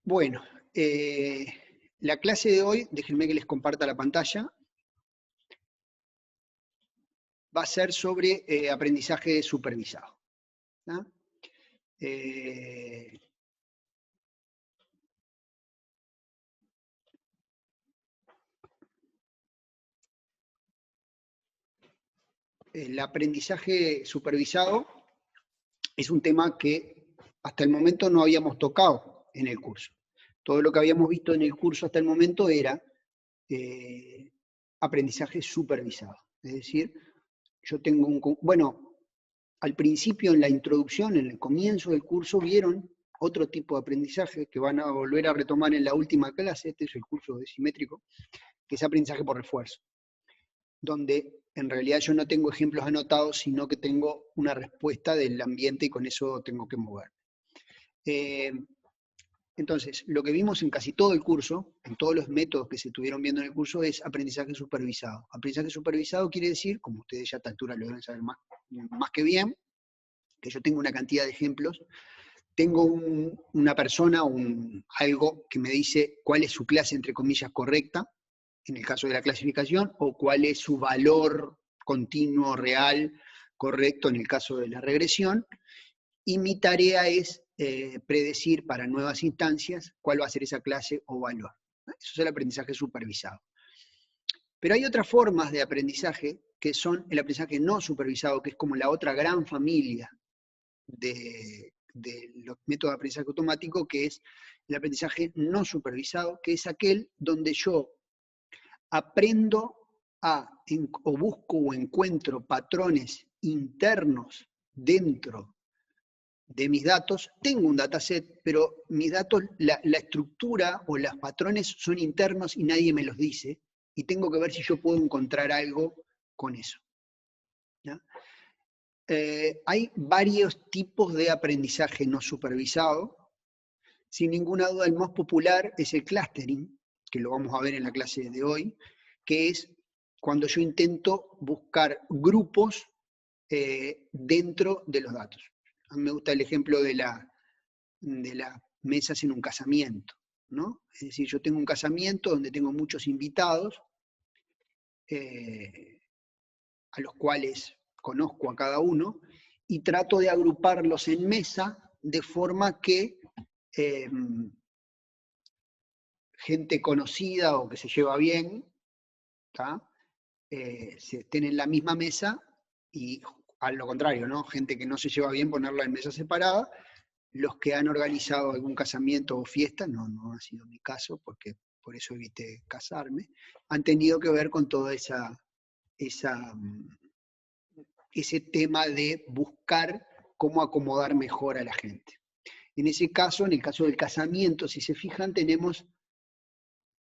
Bueno, la clase de hoy, déjenme que les comparta la pantalla, va a ser sobre aprendizaje supervisado. ¿Ah? El aprendizaje supervisado es un tema que hasta el momento no habíamos tocado en el curso. Todo lo que habíamos visto en el curso hasta el momento era aprendizaje supervisado. Es decir, yo tengo un... Bueno, al principio en la introducción, en el comienzo del curso, vieron otro tipo de aprendizaje que van a volver a retomar en la última clase, este es el curso de simétrico, que es aprendizaje por refuerzo, donde en realidad yo no tengo ejemplos anotados, sino que tengo una respuesta del ambiente y con eso tengo que mover. Entonces, lo que vimos en casi todo el curso, en todos los métodos que se estuvieron viendo en el curso, es aprendizaje supervisado. Aprendizaje supervisado quiere decir, como ustedes ya a esta altura lo deben saber más que bien, que yo tengo una cantidad de ejemplos, tengo una persona, algo que me dice cuál es su clase, entre comillas, correcta, en el caso de la clasificación, o cuál es su valor continuo, real, correcto, en el caso de la regresión, y mi tarea es predecir para nuevas instancias cuál va a ser esa clase o valor. Eso es el aprendizaje supervisado. Pero hay otras formas de aprendizaje que son el aprendizaje no supervisado, que es como la otra gran familia de los métodos de aprendizaje automático, que es el aprendizaje no supervisado, que es aquel donde yo aprendo o busco o encuentro patrones internos dentro de mis datos. Tengo un dataset, pero mis datos, la estructura o los patrones son internos y nadie me los dice, y tengo que ver si yo puedo encontrar algo con eso. ¿Ya? Hay varios tipos de aprendizaje no supervisado. Sin ninguna duda, el más popular es el clustering, que lo vamos a ver en la clase de hoy, que es cuando yo intento buscar grupos dentro de los datos. A mí me gusta el ejemplo de las mesas en un casamiento, ¿no? Es decir, yo tengo un casamiento donde tengo muchos invitados, a los cuales conozco a cada uno, y trato de agruparlos en mesa de forma que gente conocida o que se lleva bien, se estén en la misma mesa, y a lo contrario, ¿no? Gente que no se lleva bien, ponerla en mesa separada. Los que han organizado algún casamiento o fiesta, no ha sido mi caso, porque por eso evité casarme, han tenido que ver con toda ese tema de buscar cómo acomodar mejor a la gente. En ese caso, en el caso del casamiento, si se fijan, tenemos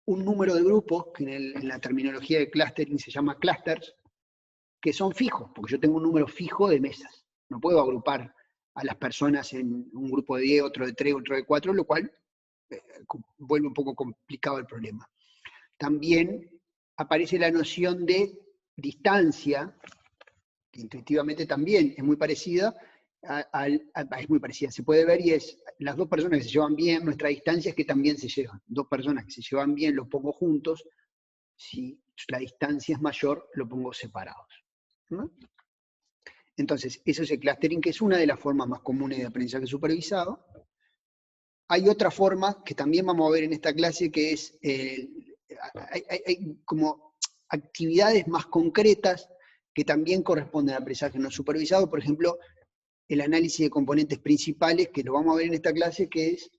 un número de grupos, que en la terminología de clustering se llama clusters, que son fijos, porque yo tengo un número fijo de mesas. No puedo agrupar a las personas en un grupo de 10, otro de 3, otro de 4, lo cual vuelve un poco complicado el problema. También aparece la noción de distancia, que intuitivamente también es muy parecida, es muy parecida, se puede ver, y es las dos personas que se llevan bien, nuestra distancia es que también se llevan. Dos personas que se llevan bien los pongo juntos, si la distancia es mayor, lo pongo separados, ¿no? Entonces, eso es el clustering, que es una de las formas más comunes de aprendizaje supervisado. Hay otra forma que también vamos a ver en esta clase, que es, hay como actividades más concretas que también corresponden al aprendizaje no supervisado. Por ejemplo, el análisis de componentes principales, que lo vamos a ver en esta clase, que es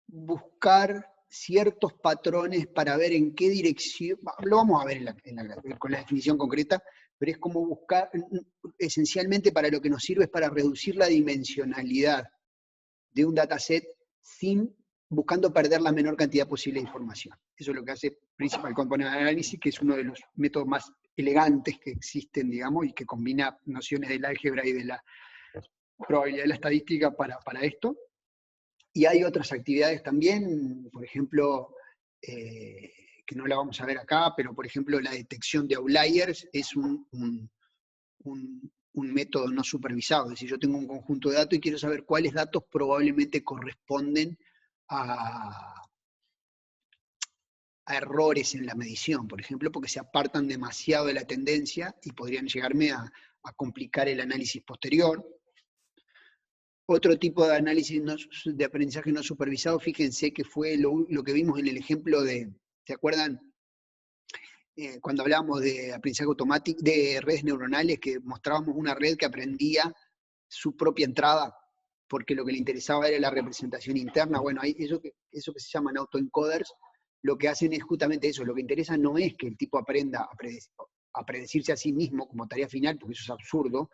buscar ciertos patrones para ver en qué dirección, lo vamos a ver con la definición concreta, pero es como buscar, esencialmente para lo que nos sirve es para reducir la dimensionalidad de un dataset buscando perder la menor cantidad posible de información. Eso es lo que hace Principal Component Analysis, que es uno de los métodos más elegantes que existen, digamos, y que combina nociones del álgebra y de la probabilidad de la estadística para esto. Y hay otras actividades también, por ejemplo, que no la vamos a ver acá, pero por ejemplo la detección de outliers es un método no supervisado. Es decir, yo tengo un conjunto de datos y quiero saber cuáles datos probablemente corresponden a errores en la medición, por ejemplo, porque se apartan demasiado de la tendencia y podrían llegarme a complicar el análisis posterior. Otro tipo de análisis de aprendizaje no supervisado, fíjense que fue lo que vimos en el ejemplo de, ¿se acuerdan? Cuando hablábamos de aprendizaje automático, de redes neuronales, que mostrábamos una red que aprendía su propia entrada, porque lo que le interesaba era la representación interna. Bueno, eso que se llaman autoencoders, lo que hacen es justamente eso. Lo que interesa no es que el tipo aprenda a predecirse a sí mismo como tarea final, porque eso es absurdo,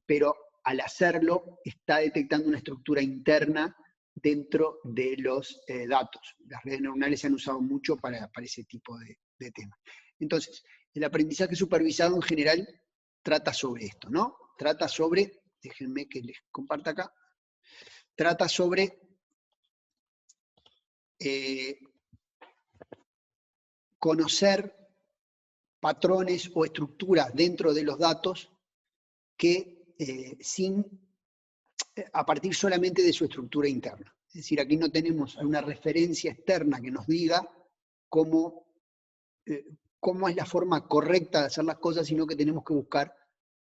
pero al hacerlo está detectando una estructura interna dentro de los datos. Las redes neuronales se han usado mucho para ese tipo de temas. Entonces, el aprendizaje supervisado en general trata sobre esto, ¿no? Trata sobre, déjenme que les comparta acá, trata sobre conocer patrones o estructuras dentro de los datos que a partir solamente de su estructura interna. Es decir, aquí no tenemos una referencia externa que nos diga cómo es la forma correcta de hacer las cosas, sino que tenemos que buscar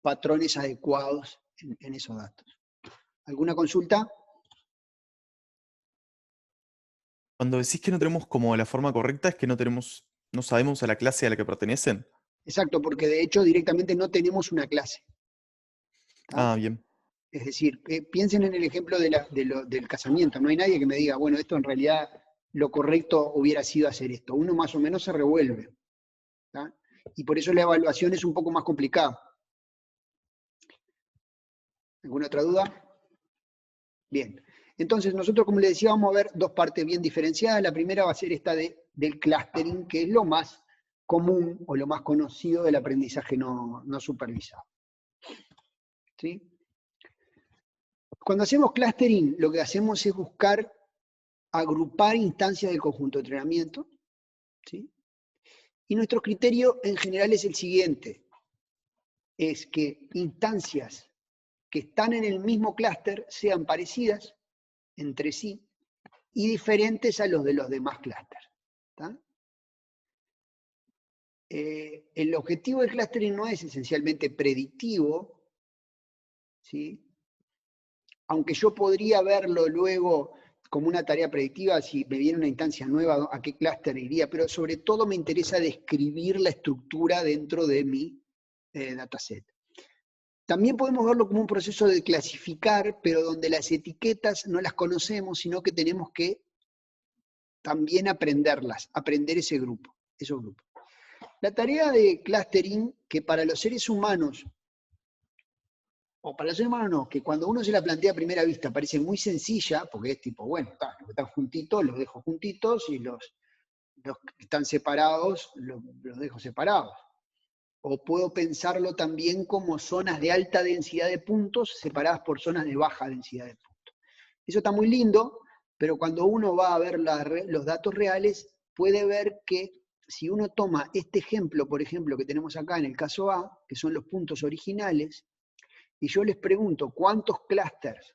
patrones adecuados en esos datos. ¿Alguna consulta? Cuando decís que no tenemos como la forma correcta, es que no sabemos a la clase a la que pertenecen. Exacto, porque de hecho directamente no tenemos una clase. ¿Tá? Ah, bien. Es decir, piensen en el ejemplo del casamiento. No hay nadie que me diga, bueno, esto en realidad lo correcto hubiera sido hacer esto. Uno más o menos se revuelve. ¿Tá? Y por eso la evaluación es un poco más complicada. ¿Alguna otra duda? Bien. Entonces, nosotros, como les decía, vamos a ver dos partes bien diferenciadas. La primera va a ser esta del clustering, que es lo más común o lo más conocido del aprendizaje no supervisado. ¿Sí? Cuando hacemos clustering, lo que hacemos es buscar agrupar instancias del conjunto de entrenamiento. ¿Sí? Y nuestro criterio en general es el siguiente, es que instancias que están en el mismo clúster sean parecidas entre sí y diferentes a los de los demás clústeres. El objetivo del clustering no es esencialmente predictivo, ¿sí? Aunque yo podría verlo luego como una tarea predictiva, si me viene una instancia nueva, a qué clúster iría, pero sobre todo me interesa describir la estructura dentro de mi dataset. También podemos verlo como un proceso de clasificar, pero donde las etiquetas no las conocemos, sino que tenemos que también aprenderlas, aprender esos grupos. La tarea de clustering, que para los seres humanos, o para los seres humanos no, que cuando uno se la plantea a primera vista parece muy sencilla, porque es tipo, bueno, los que están juntitos los dejo juntitos y los que están separados los dejo separados. O puedo pensarlo también como zonas de alta densidad de puntos separadas por zonas de baja densidad de puntos. Eso está muy lindo, pero cuando uno va a ver los datos reales, puede ver que si uno toma este ejemplo, por ejemplo, que tenemos acá en el caso A, que son los puntos originales, y yo les pregunto cuántos clústeres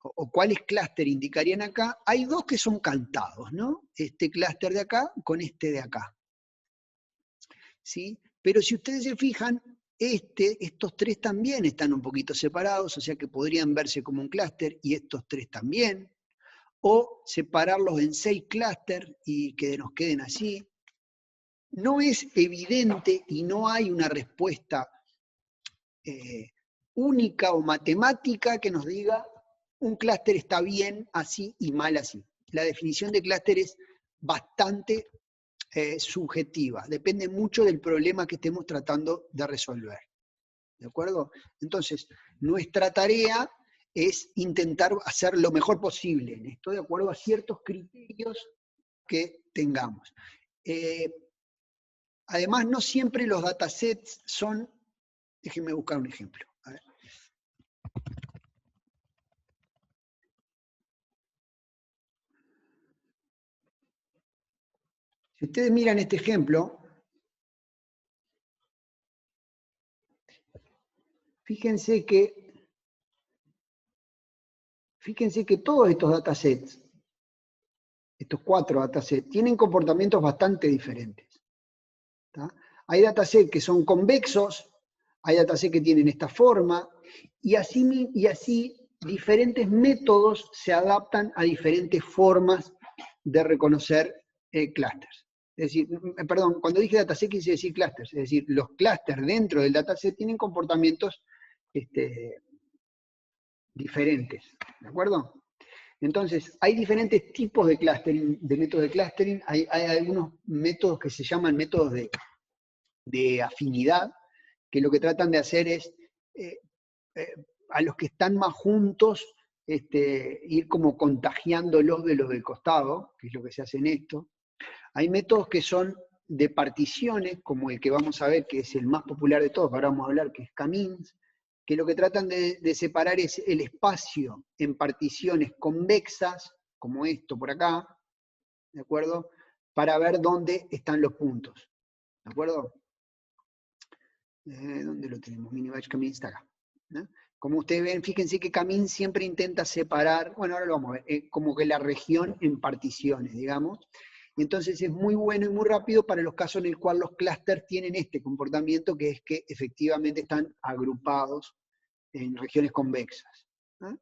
o cuáles clústeres indicarían acá, hay dos que son cantados, ¿no? Este clúster de acá con este de acá. ¿Sí? Pero si ustedes se fijan, estos tres también están un poquito separados, o sea que podrían verse como un clúster, y estos tres también, o separarlos en 6 clústeres y que nos queden así. No es evidente y no hay una respuesta única o matemática que nos diga un clúster está bien así y mal así. La definición de clúster es bastante subjetiva, depende mucho del problema que estemos tratando de resolver. ¿De acuerdo? Entonces, nuestra tarea es intentar hacer lo mejor posible en esto, de acuerdo a ciertos criterios que tengamos. Además, no siempre los datasets son, déjenme buscar un ejemplo. A ver. Si ustedes miran este ejemplo, Fíjense que todos estos datasets, estos 4 datasets, tienen comportamientos bastante diferentes. ¿Tá? Hay datasets que son convexos, hay datasets que tienen esta forma, y así diferentes métodos se adaptan a diferentes formas de reconocer clústeres. Es decir, perdón, cuando dije dataset quise decir clústeres, es decir, los clústeres dentro del dataset tienen comportamientos diferentes, ¿de acuerdo? Entonces, hay diferentes tipos de clustering, de métodos de clustering. Hay algunos métodos que se llaman métodos de afinidad, que lo que tratan de hacer es a los que están más juntos, ir como contagiándolos de los del costado, que es lo que se hace en esto. Hay métodos que son de particiones, como el que vamos a ver, que es el más popular de todos, ahora vamos a hablar, que es K-means, que lo que tratan de separar es el espacio en particiones convexas, como esto por acá, ¿de acuerdo? Para ver dónde están los puntos, ¿de acuerdo? ¿Dónde lo tenemos? Minibatch K-means está acá, ¿no? Como ustedes ven, fíjense que K-means siempre intenta separar, bueno, ahora lo vamos a ver, como que la región en particiones, digamos. Y entonces es muy bueno y muy rápido para los casos en el cual los clústeres tienen este comportamiento, que es que efectivamente están agrupados en regiones convexas, ¿no?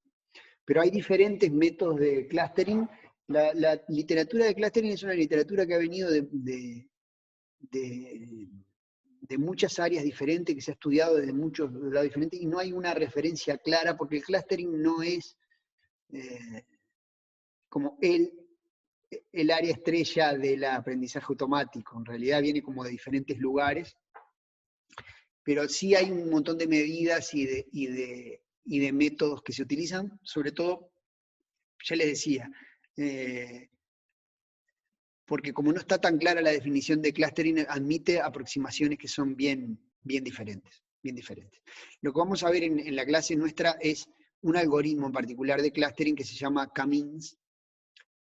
Pero hay diferentes métodos de clustering. La literatura de clustering es una literatura que ha venido de muchas áreas diferentes, que se ha estudiado desde muchos lados diferentes, y no hay una referencia clara, porque el clustering no es como el área estrella del aprendizaje automático. En realidad viene como de diferentes lugares, pero sí hay un montón de medidas y de métodos que se utilizan, sobre todo, ya les decía, porque como no está tan clara la definición de clustering, admite aproximaciones que son bien diferentes, bien diferentes. Lo que vamos a ver en la clase nuestra es un algoritmo en particular de clustering que se llama K-means,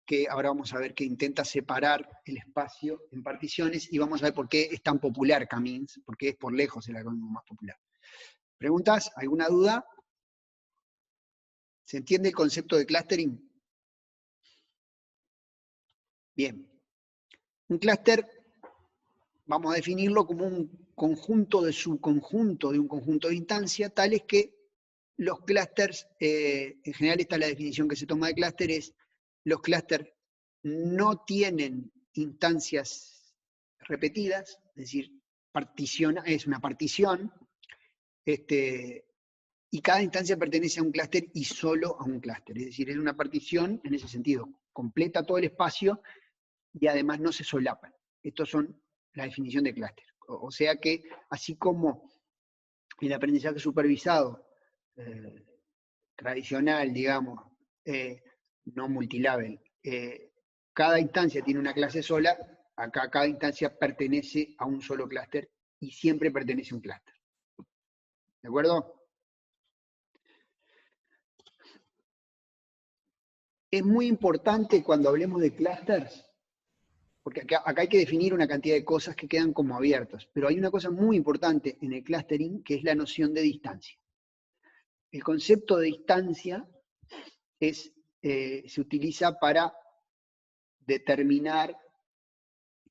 que ahora vamos a ver que intenta separar el espacio en particiones, y vamos a ver por qué es tan popular K-means, porque es por lejos el algoritmo más popular. ¿Preguntas? ¿Alguna duda? ¿Se entiende el concepto de clustering? Bien. Un clúster, vamos a definirlo como un conjunto de subconjunto de un conjunto de instancias, tales que los clústeres, en general esta es la definición que se toma de clúster, es los clústeres no tienen instancias repetidas, es decir, es una partición, y cada instancia pertenece a un clúster y solo a un clúster, es decir, es una partición en ese sentido, completa todo el espacio y además no se solapan. Estos son la definición de clúster. O sea que, así como el aprendizaje supervisado tradicional, digamos, no multilevel, cada instancia tiene una clase sola, acá cada instancia pertenece a un solo clúster y siempre pertenece a un clúster. ¿De acuerdo? Es muy importante cuando hablemos de clústeres, porque acá hay que definir una cantidad de cosas que quedan como abiertas, pero hay una cosa muy importante en el clustering, que es la noción de distancia. El concepto de distancia se utiliza para determinar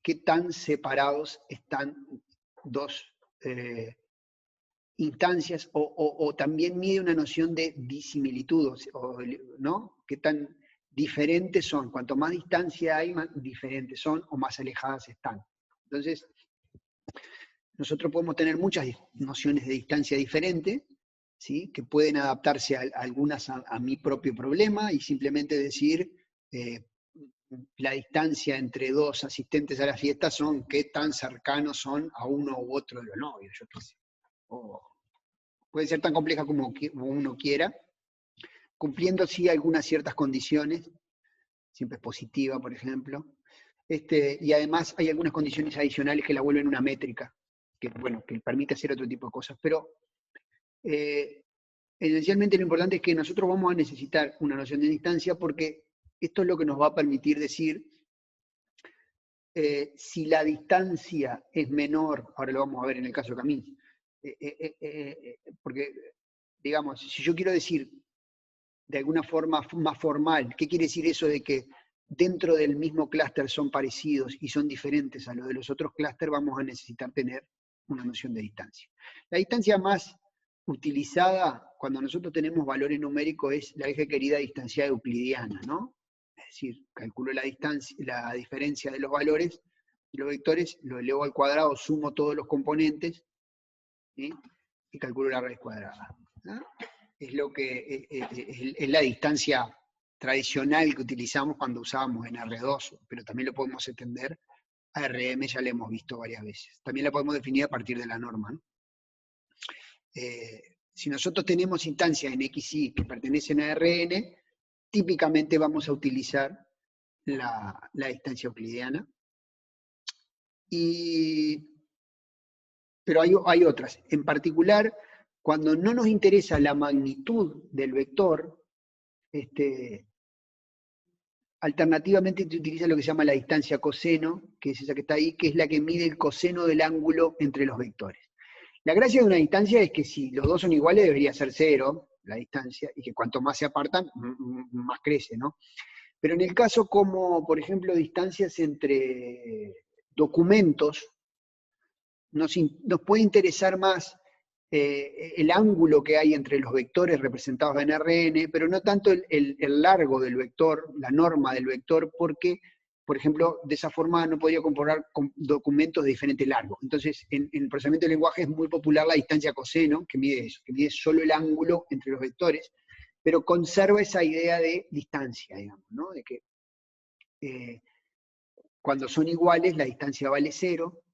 qué tan separados están dos instancias, o también mide una noción de disimilitud, ¿no? Qué tan diferentes son. Cuanto más distancia hay, más diferentes son o más alejadas están. Entonces, nosotros podemos tener muchas nociones de distancia diferentes, ¿sí? Que pueden adaptarse a algunas a mi propio problema y simplemente decir la distancia entre dos asistentes a la fiesta son qué tan cercanos son a uno u otro de los novios, yo qué sé. O puede ser tan compleja como uno quiera, cumpliendo sí algunas ciertas condiciones, siempre es positiva, por ejemplo. Y además hay algunas condiciones adicionales que la vuelven una métrica, que, bueno, que permite hacer otro tipo de cosas. Pero esencialmente lo importante es que nosotros vamos a necesitar una noción de distancia, porque esto es lo que nos va a permitir decir si la distancia es menor, ahora lo vamos a ver en el caso de Camille, porque digamos, si yo quiero decir de alguna forma más formal, ¿qué quiere decir eso de que dentro del mismo clúster son parecidos y son diferentes a los de los otros clústeres? Vamos a necesitar tener una noción de distancia. La distancia más utilizada cuando nosotros tenemos valores numéricos es la vieja querida distancia euclidiana, ¿no? Es decir, calculo la distancia, la diferencia de los valores de los vectores, lo elevo al cuadrado, sumo todos los componentes, ¿sí? Y calculo la raíz cuadrada, ¿no? Es lo que es la distancia tradicional que utilizamos cuando usábamos en R2, pero también lo podemos extender a RM, ya lo hemos visto varias veces. También la podemos definir a partir de la norma, ¿no? Si nosotros tenemos instancias en XY que pertenecen a Rn, típicamente vamos a utilizar la distancia euclidiana. Pero hay otras. En particular, cuando no nos interesa la magnitud del vector, alternativamente se utiliza lo que se llama la distancia coseno, que es esa que está ahí, que es la que mide el coseno del ángulo entre los vectores. La gracia de una distancia es que si los dos son iguales debería ser cero la distancia, y que cuanto más se apartan, más crece, ¿no? Pero en el caso como, por ejemplo, distancias entre documentos, nos puede interesar más el ángulo que hay entre los vectores representados en Rn, pero no tanto el largo del vector, la norma del vector, porque, por ejemplo, de esa forma no podría comparar con documentos de diferente largo. Entonces, en el procesamiento del lenguaje es muy popular la distancia coseno, que mide eso, que mide solo el ángulo entre los vectores, pero conserva esa idea de distancia, digamos, ¿no? De que cuando son iguales la distancia vale cero,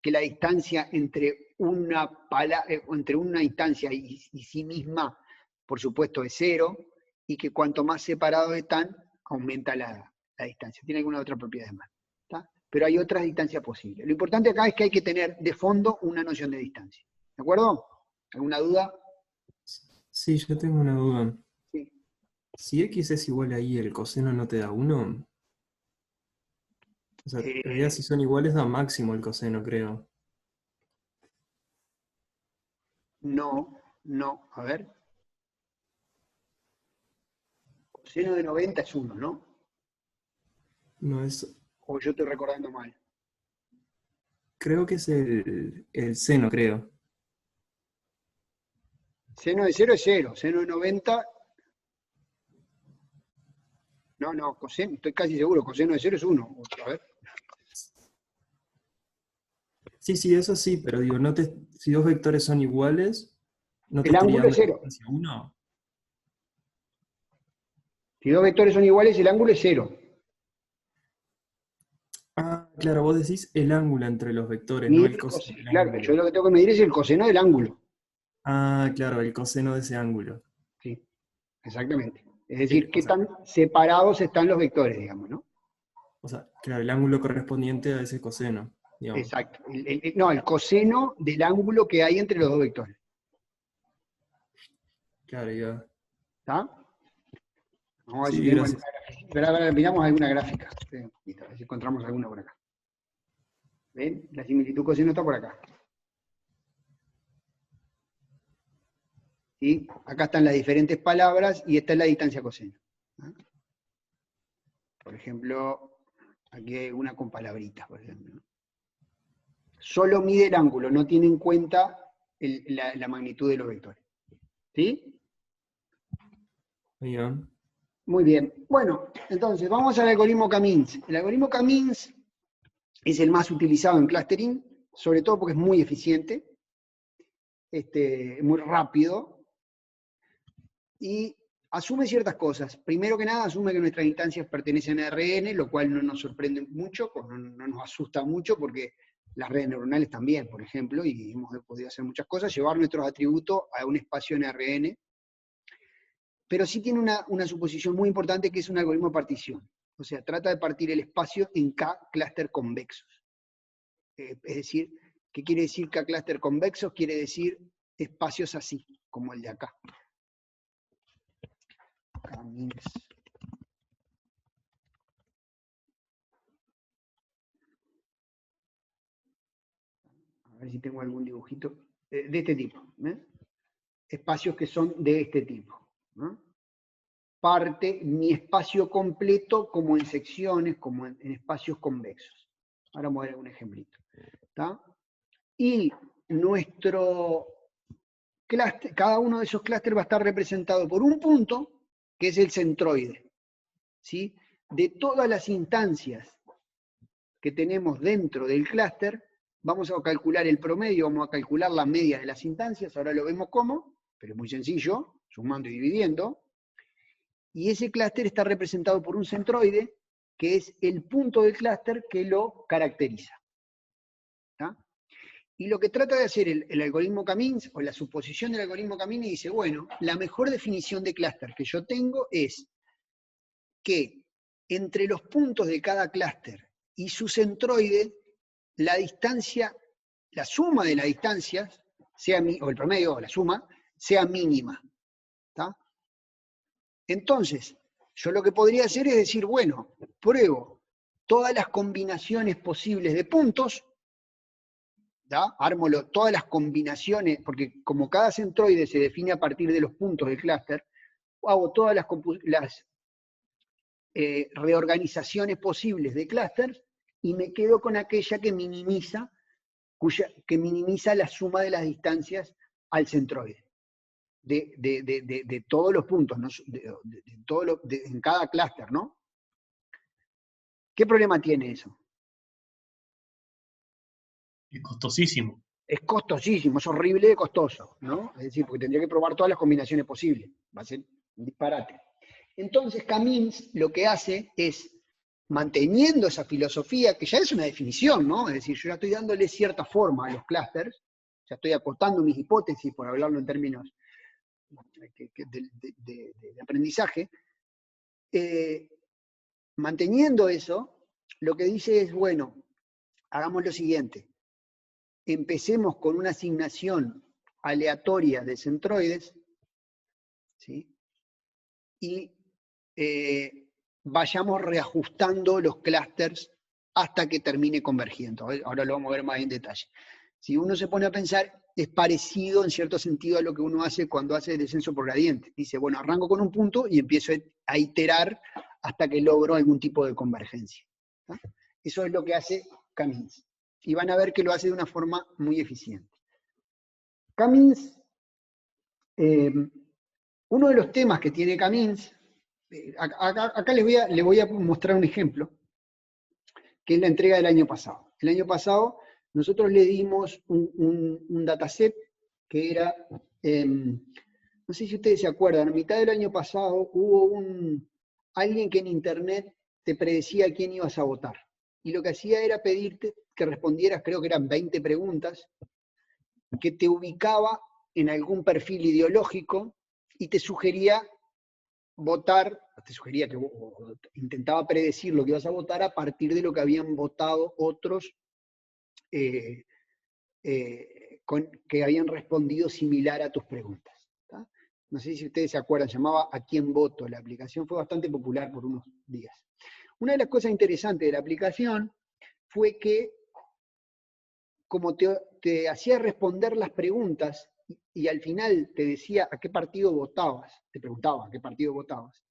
que la distancia entre una instancia y sí misma, por supuesto, es cero, y que cuanto más separados están, aumenta la distancia. Tiene alguna otra propiedad más, ¿está? Pero hay otras distancias posibles. Lo importante acá es que hay que tener de fondo una noción de distancia. ¿De acuerdo? ¿Alguna duda? Sí, yo tengo una duda. Sí. Si x es igual a y, ¿el coseno no te da 1? O sea, en realidad si son iguales da máximo el coseno, creo. No, no. A ver. Coseno de 90 es 1, ¿no? No es... O yo estoy recordando mal. Creo que es el seno, creo. Seno de 0 es 0. Seno de 90... No, coseno, estoy casi seguro, coseno de 0 es 1. A ver. Sí, eso sí, pero digo, si dos vectores son iguales, ¿no te El estaría ángulo es dando la 0. distancia 1? Si dos vectores son iguales, el ángulo es 0. Ah, claro, vos decís el ángulo entre los vectores, no Mide el el coseno coseno. del Claro, yo ángulo. lo que tengo que medir es el coseno del ángulo. Ah, claro, el coseno de ese ángulo. Sí, exactamente. Es Sí, decir, o qué sea, tan separados están los vectores, digamos, ¿no? claro, el ángulo correspondiente a ese coseno, digamos. Exacto. No, el coseno del ángulo que hay entre los dos vectores. Claro, ya. ¿Está? Vamos a ver si Sí, tengo gracias. alguna gráfica. Pero miramos alguna gráfica. Sí, listo, a ver si encontramos alguna por acá. ¿Ven? La similitud coseno está por acá. ¿Sí? Acá están las diferentes palabras y esta es la distancia coseno. ¿Ah? Por ejemplo, aquí hay una con palabritas, por ejemplo. Solo mide el ángulo, no tiene en cuenta la magnitud de los vectores. ¿Sí? Ya. Muy bien. Bueno, entonces vamos al algoritmo Camins. El algoritmo Camins es el más utilizado en clustering, sobre todo porque es muy eficiente, muy rápido, y asume ciertas cosas. Primero que nada, asume que nuestras instancias pertenecen a RN, lo cual no nos sorprende mucho, no nos asusta mucho, porque las redes neuronales también, por ejemplo, y hemos podido hacer muchas cosas, llevar nuestros atributos a un espacio en RN, pero sí tiene una suposición muy importante que es un algoritmo de partición. O sea, trata de partir el espacio en K clúster convexos. Es decir, ¿qué quiere decir K clúster convexos? Quiere decir espacios así, como el de acá. Camins. A ver si tengo algún dibujito de este tipo. espacios que son de este tipo, ¿no? Parte mi espacio completo como en secciones, como en espacios convexos. Ahora vamos a ver un ejemplito. ¿Está? Y nuestro clúster, cada uno de esos clústeres va a estar representado por un punto, que es el centroide. ¿Sí? De todas las instancias que tenemos dentro del clúster, vamos a calcular el promedio, vamos a calcular la media de las instancias, ahora lo vemos cómo, pero es muy sencillo, sumando y dividiendo. Y ese clúster está representado por un centroide, que es el punto del clúster que lo caracteriza. ¿Está? Y lo que trata de hacer el algoritmo Kamins, o la suposición del algoritmo Kamins, dice, bueno, la mejor definición de clúster que yo tengo es que entre los puntos de cada clúster y su centroide, la distancia, la suma de las distancias, o el promedio, o la suma, sea mínima. ¿Está? Entonces, yo lo que podría hacer es decir, bueno, pruebo todas las combinaciones posibles de puntos, ¿da? Armo todas las combinaciones, porque como cada centroide se define a partir de los puntos del clúster, hago todas las reorganizaciones posibles de clústeres y me quedo con aquella que minimiza la suma de las distancias al centroide. De todos los puntos, ¿no? En cada clúster, ¿no? ¿Qué problema tiene eso? Es costosísimo. Es costosísimo, es horrible de costoso, ¿no? Es decir, porque tendría que probar todas las combinaciones posibles. Va a ser un disparate. Entonces, Kamins lo que hace es, manteniendo esa filosofía, que ya es una definición, ¿no? Es decir, yo ya estoy dándole cierta forma a los clústeres, ya estoy acotando mis hipótesis, por hablarlo en términos de aprendizaje, manteniendo eso, lo que dice es, bueno, hagamos lo siguiente, empecemos con una asignación aleatoria de centroides, ¿sí? Y vayamos reajustando los clústeres hasta que termine convergiendo. Ahora lo vamos a ver más en detalle. Si uno se pone a pensar, es parecido en cierto sentido a lo que uno hace cuando hace descenso por gradiente. Dice, bueno, arranco con un punto y empiezo a iterar hasta que logro algún tipo de convergencia. ¿Tá? Eso es lo que hace Kamins. Y van a ver que lo hace de una forma muy eficiente. Kamins, uno de los temas que tiene Kamins, acá les voy a mostrar un ejemplo, que es la entrega del año pasado. El año pasado nosotros le dimos un dataset que era, no sé si ustedes se acuerdan, a mitad del año pasado hubo alguien que en internet te predecía quién ibas a votar. Y lo que hacía era pedirte que respondieras, creo que eran 20 preguntas, que te ubicaba en algún perfil ideológico y te sugería votar, intentaba predecir lo que ibas a votar a partir de lo que habían votado otros que habían respondido similar a tus preguntas. ¿Tá? No sé si ustedes se acuerdan, llamaba ¿A quién voto? La aplicación fue bastante popular por unos días. Una de las cosas interesantes de la aplicación fue que, como te hacía responder las preguntas y al final te decía a qué partido votabas, te preguntaba a qué partido votabas,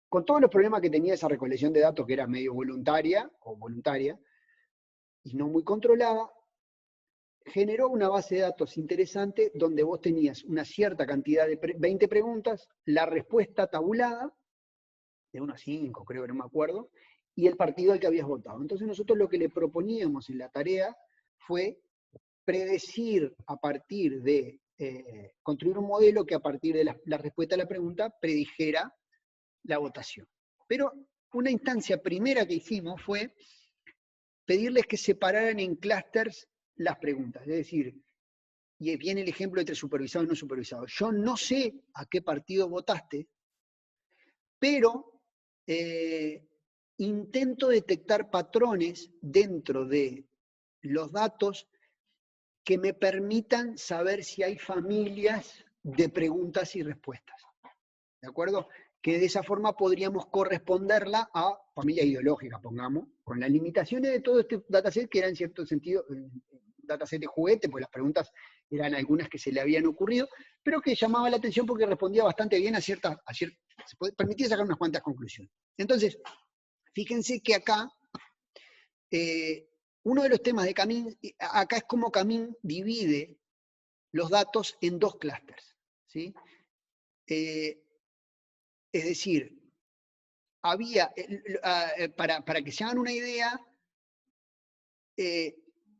con todos los problemas que tenía esa recolección de datos, que era medio voluntaria y no muy controlada, generó una base de datos interesante donde vos tenías una cierta cantidad de 20 preguntas, la respuesta tabulada, de 1 a 5, creo que no me acuerdo, y el partido al que habías votado. Entonces nosotros lo que le proponíamos en la tarea fue predecir a partir de, construir un modelo que a partir de la respuesta a la pregunta predijera la votación. Pero una instancia primera que hicimos fue pedirles que separaran en clústeres las preguntas. Es decir, y viene el ejemplo entre supervisado y no supervisado. Yo no sé a qué partido votaste, pero intento detectar patrones dentro de los datos que me permitan saber si hay familias de preguntas y respuestas. ¿De acuerdo? Que de esa forma podríamos corresponderla a familia ideológica, pongamos, con las limitaciones de todo este dataset, que era en cierto sentido un dataset de juguete, pues las preguntas eran algunas que se le habían ocurrido, pero que llamaba la atención porque respondía bastante bien se permitía sacar unas cuantas conclusiones. Entonces, fíjense que acá, uno de los temas de Camin, acá es como Camin divide los datos en dos clústeres, ¿sí? Es decir, había, para que se hagan una idea,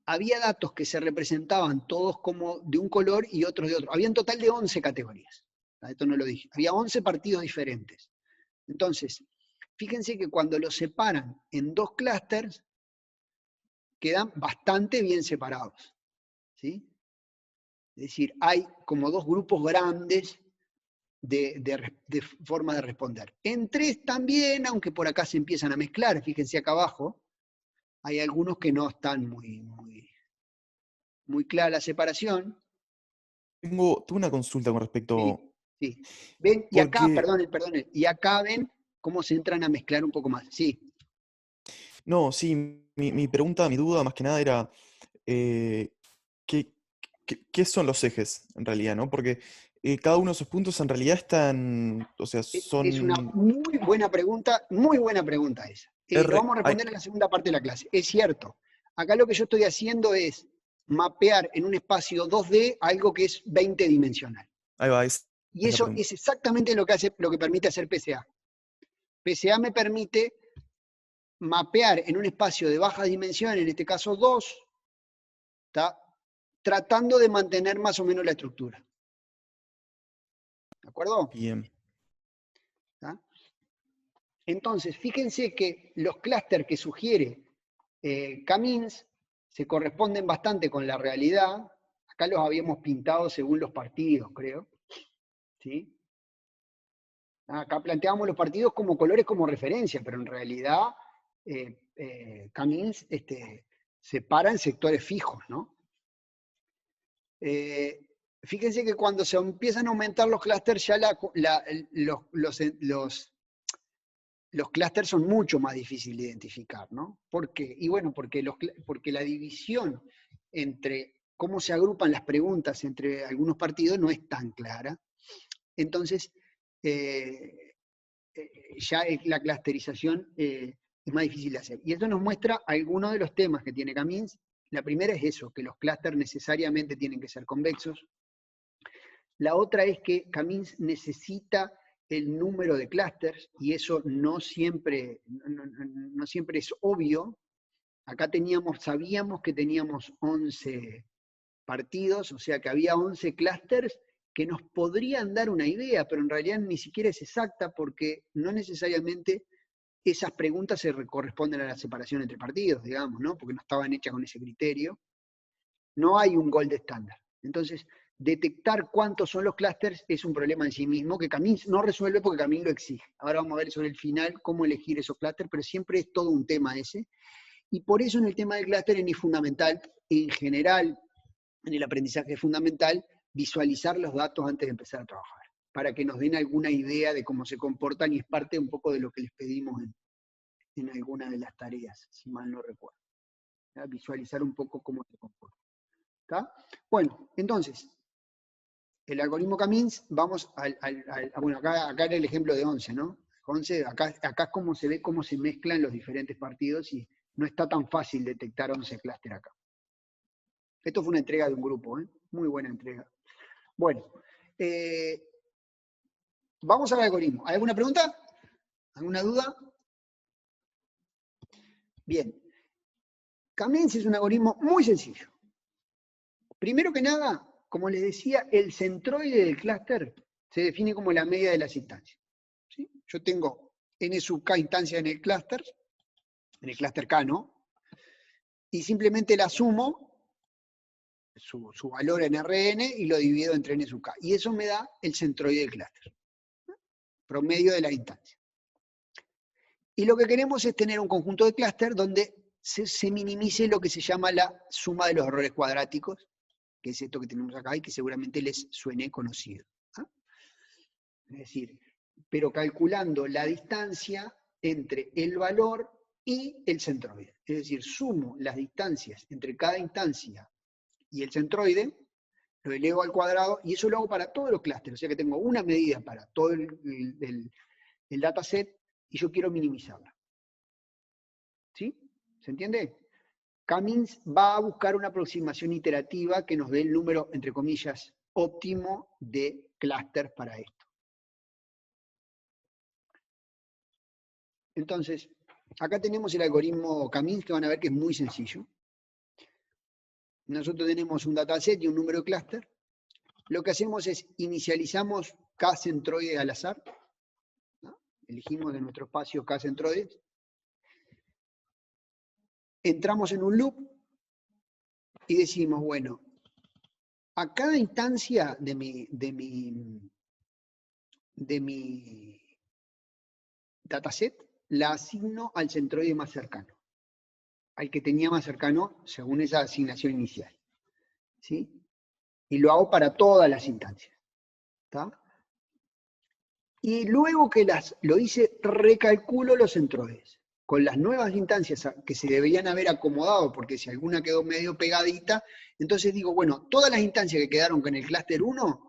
había datos que se representaban todos como de un color y otros de otro. Había un total de 11 categorías. Esto no lo dije. Había 11 partidos diferentes. Entonces, fíjense que cuando los separan en dos clústeres, quedan bastante bien separados, ¿sí? Es decir, hay como dos grupos grandes de forma de responder. En tres también, aunque por acá se empiezan a mezclar, fíjense acá abajo, hay algunos que no están muy clara la separación. Tengo una consulta con respecto. Sí. Ven, y acá, Porque, perdonen, y acá ven cómo se entran a mezclar un poco más. Sí. no, sí, mi pregunta, mi duda más que nada era, ¿qué, qué son los ejes en realidad, ¿no? Porque cada uno de esos puntos en realidad están, o sea, Es una son muy buena pregunta esa. Lo vamos a responder en la segunda parte de la clase. Es cierto. Acá lo que yo estoy haciendo es mapear en un espacio 2D algo que es 20-dimensional. Ahí va, Y es la eso pregunta. es exactamente lo que permite hacer PCA. PCA me permite mapear en un espacio de baja dimensión, en este caso 2, tratando de mantener más o menos la estructura. ¿De acuerdo? Bien. ¿Tá? Entonces, fíjense que los clústeres que sugiere Camins se corresponden bastante con la realidad. Acá los habíamos pintado según los partidos, creo. ¿Sí? Acá planteábamos los partidos como colores como referencia, pero en realidad Camins separa en sectores fijos, ¿no? Fíjense que cuando se empiezan a aumentar los clústeres, ya los clústeres son mucho más difíciles de identificar, ¿no? ¿Por qué? Y bueno, porque la división entre cómo se agrupan las preguntas entre algunos partidos no es tan clara. Entonces, ya la clusterización es más difícil de hacer. Y esto nos muestra algunos de los temas que tiene Camins. La primera es eso, que los clústeres necesariamente tienen que ser convexos. La otra es que Camins necesita el número de clústeres, y eso no siempre es obvio. Acá sabíamos que teníamos 11 partidos, o sea que había 11 clústeres que nos podrían dar una idea, pero en realidad ni siquiera es exacta porque no necesariamente esas preguntas se corresponden a la separación entre partidos, digamos, ¿no? Porque no estaban hechas con ese criterio. No hay un gold estándar. Entonces, detectar cuántos son los clústeres es un problema en sí mismo que Camins no resuelve porque Camins lo exige. Ahora vamos a ver sobre el final cómo elegir esos clústeres, pero siempre es todo un tema ese. Y por eso en el tema del clúster es fundamental, en general, en el aprendizaje es fundamental, visualizar los datos antes de empezar a trabajar, para que nos den alguna idea de cómo se comportan, y es parte un poco de lo que les pedimos en alguna de las tareas, si mal no recuerdo. ¿Ya? Visualizar un poco cómo se comporta. ¿Está? Bueno, entonces, el algoritmo Camins, vamos bueno, acá era el ejemplo de 11, ¿no? 11, acá es como se ve cómo se mezclan los diferentes partidos y no está tan fácil detectar 11 clústeres acá. Esto fue una entrega de un grupo, ¿eh? Muy buena entrega. Bueno, vamos al algoritmo. ¿Hay alguna pregunta? ¿Alguna duda? Bien. Camins es un algoritmo muy sencillo. Primero que nada, como les decía, el centroide del clúster se define como la media de las instancias. ¿Sí? Yo tengo n sub k instancias en el clúster K, ¿no? Y simplemente la sumo, su valor en Rn, y lo divido entre n sub k. Y eso me da el centroide del clúster, promedio de la instancia. Y lo que queremos es tener un conjunto de clúster donde se minimice lo que se llama la suma de los errores cuadráticos, que es esto que tenemos acá y que seguramente les suene conocido. ¿Ah? Es decir, pero calculando la distancia entre el valor y el centroide. Es decir, sumo las distancias entre cada instancia y el centroide, lo elevo al cuadrado, y eso lo hago para todos los clústeres, o sea que tengo una medida para todo el dataset, y yo quiero minimizarla. ¿Sí? ¿Se entiende? K-means va a buscar una aproximación iterativa que nos dé el número, entre comillas, óptimo de clústeres para esto. Entonces, acá tenemos el algoritmo K-means, que van a ver que es muy sencillo. Nosotros tenemos un dataset y un número de clúster. Lo que hacemos es inicializamos K centroide al azar, ¿no? Elegimos de nuestro espacio K centroides. Entramos en un loop y decimos, bueno, a cada instancia de mi dataset la asigno al centroide más cercano, al que tenía más cercano según esa asignación inicial. ¿Sí? Y lo hago para todas las instancias. ¿Está? Y luego que lo hice, recalculo los centroides. Con las nuevas instancias que se deberían haber acomodado, porque si alguna quedó medio pegadita, entonces digo, bueno, todas las instancias que quedaron con el clúster 1,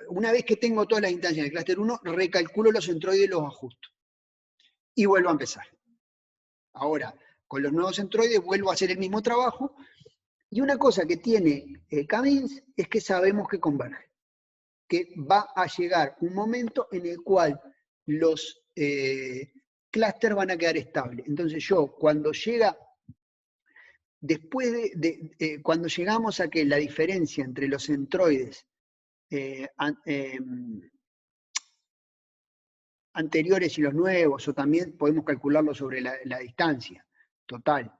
una vez que tengo todas las instancias del clúster 1, recalculo los centroides y los ajusto. Y vuelvo a empezar. Ahora, con los nuevos centroides vuelvo a hacer el mismo trabajo. Y una cosa que tiene K-means es que sabemos que converge. Que va a llegar un momento en el cual los clústeres van a quedar estables. Entonces yo, cuando llega, después cuando llegamos a que la diferencia entre los centroides anteriores y los nuevos, o también podemos calcularlo sobre la distancia total,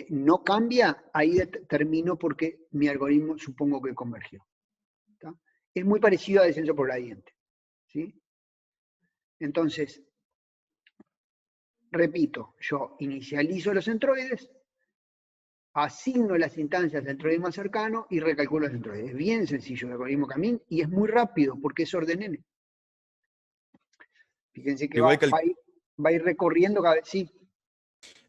no cambia, ahí termino porque mi algoritmo supongo que convergió. ¿Está? Es muy parecido a descenso por gradiente. ¿Sí? Entonces, repito, yo inicializo los centroides, asigno las instancias del centroide más cercano y recalculo los centroides. Es bien sencillo el algoritmo K-means y es muy rápido porque es orden n. Fíjense que va a ir recorriendo cada vez. Sí.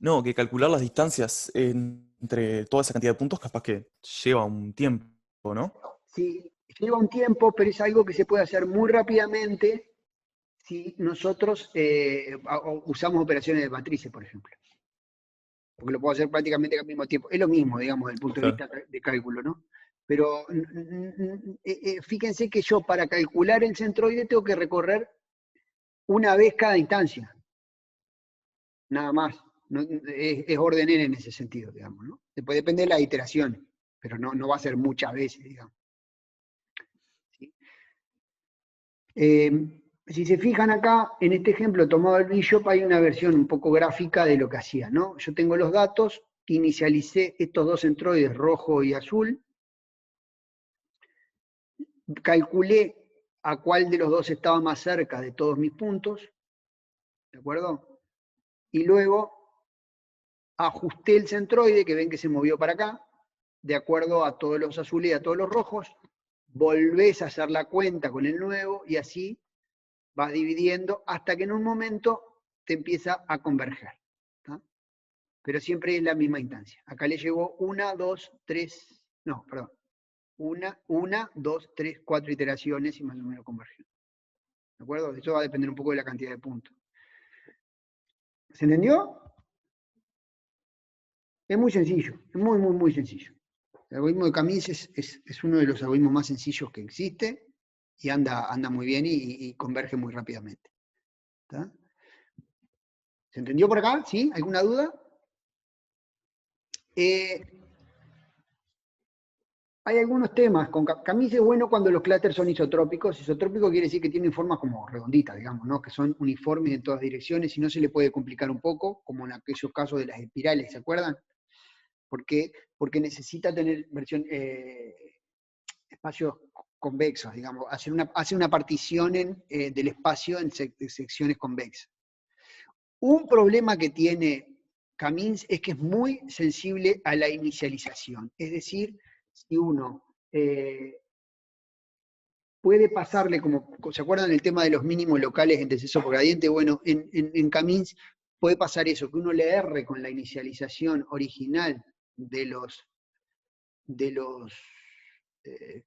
No, que calcular las distancias entre toda esa cantidad de puntos capaz que lleva un tiempo, ¿no? Sí, lleva un tiempo, pero es algo que se puede hacer muy rápidamente si nosotros usamos operaciones de matrices, por ejemplo. Porque lo puedo hacer prácticamente al mismo tiempo. Es lo mismo, digamos, desde el punto de vista de cálculo, ¿no? Pero fíjense que yo para calcular el centroide tengo que recorrer una vez cada instancia. Nada más. No, es orden n en ese sentido, digamos, ¿no? Después depende de las iteraciones, pero no va a ser muchas veces, digamos. ¿Sí? Si se fijan acá, en este ejemplo tomado del Bishop, hay una versión un poco gráfica de lo que hacía, ¿no? Yo tengo los datos, inicialicé estos dos centroides, rojo y azul, calculé a cuál de los dos estaba más cerca de todos mis puntos, ¿de acuerdo? Y luego ajusté el centroide, que ven que se movió para acá, de acuerdo a todos los azules y a todos los rojos, volvés a hacer la cuenta con el nuevo y así vas dividiendo hasta que en un momento te empieza a converger. ¿Tá? Pero siempre es la misma instancia. Acá le llevo 1, 2, 3, no, perdón. 1, 2, 3, 4 iteraciones y más o menos convergió. ¿De acuerdo? Eso va a depender un poco de la cantidad de puntos. ¿Se entendió? Es muy sencillo, es muy, muy, muy sencillo. El algoritmo de K-means es uno de los algoritmos más sencillos que existe y anda muy bien y converge muy rápidamente. ¿Está? ¿Se entendió por acá? ¿Sí? ¿Alguna duda? Hay algunos temas. Con K-means es bueno cuando los clústeres son isotrópicos. Isotrópico quiere decir que tienen formas como redonditas, digamos, ¿no? Que son uniformes en todas direcciones y no se le puede complicar un poco, como en aquellos casos de las espirales, ¿se acuerdan? Porque necesita tener espacios convexos, digamos, hace una partición del espacio en secciones convexas. Un problema que tiene K-means es que es muy sensible a la inicialización. Es decir, si uno puede pasarle, como ¿se acuerdan del tema de los mínimos locales en descenso por gradiente? Bueno, en K-means puede pasar eso, que uno le erre con la inicialización original de los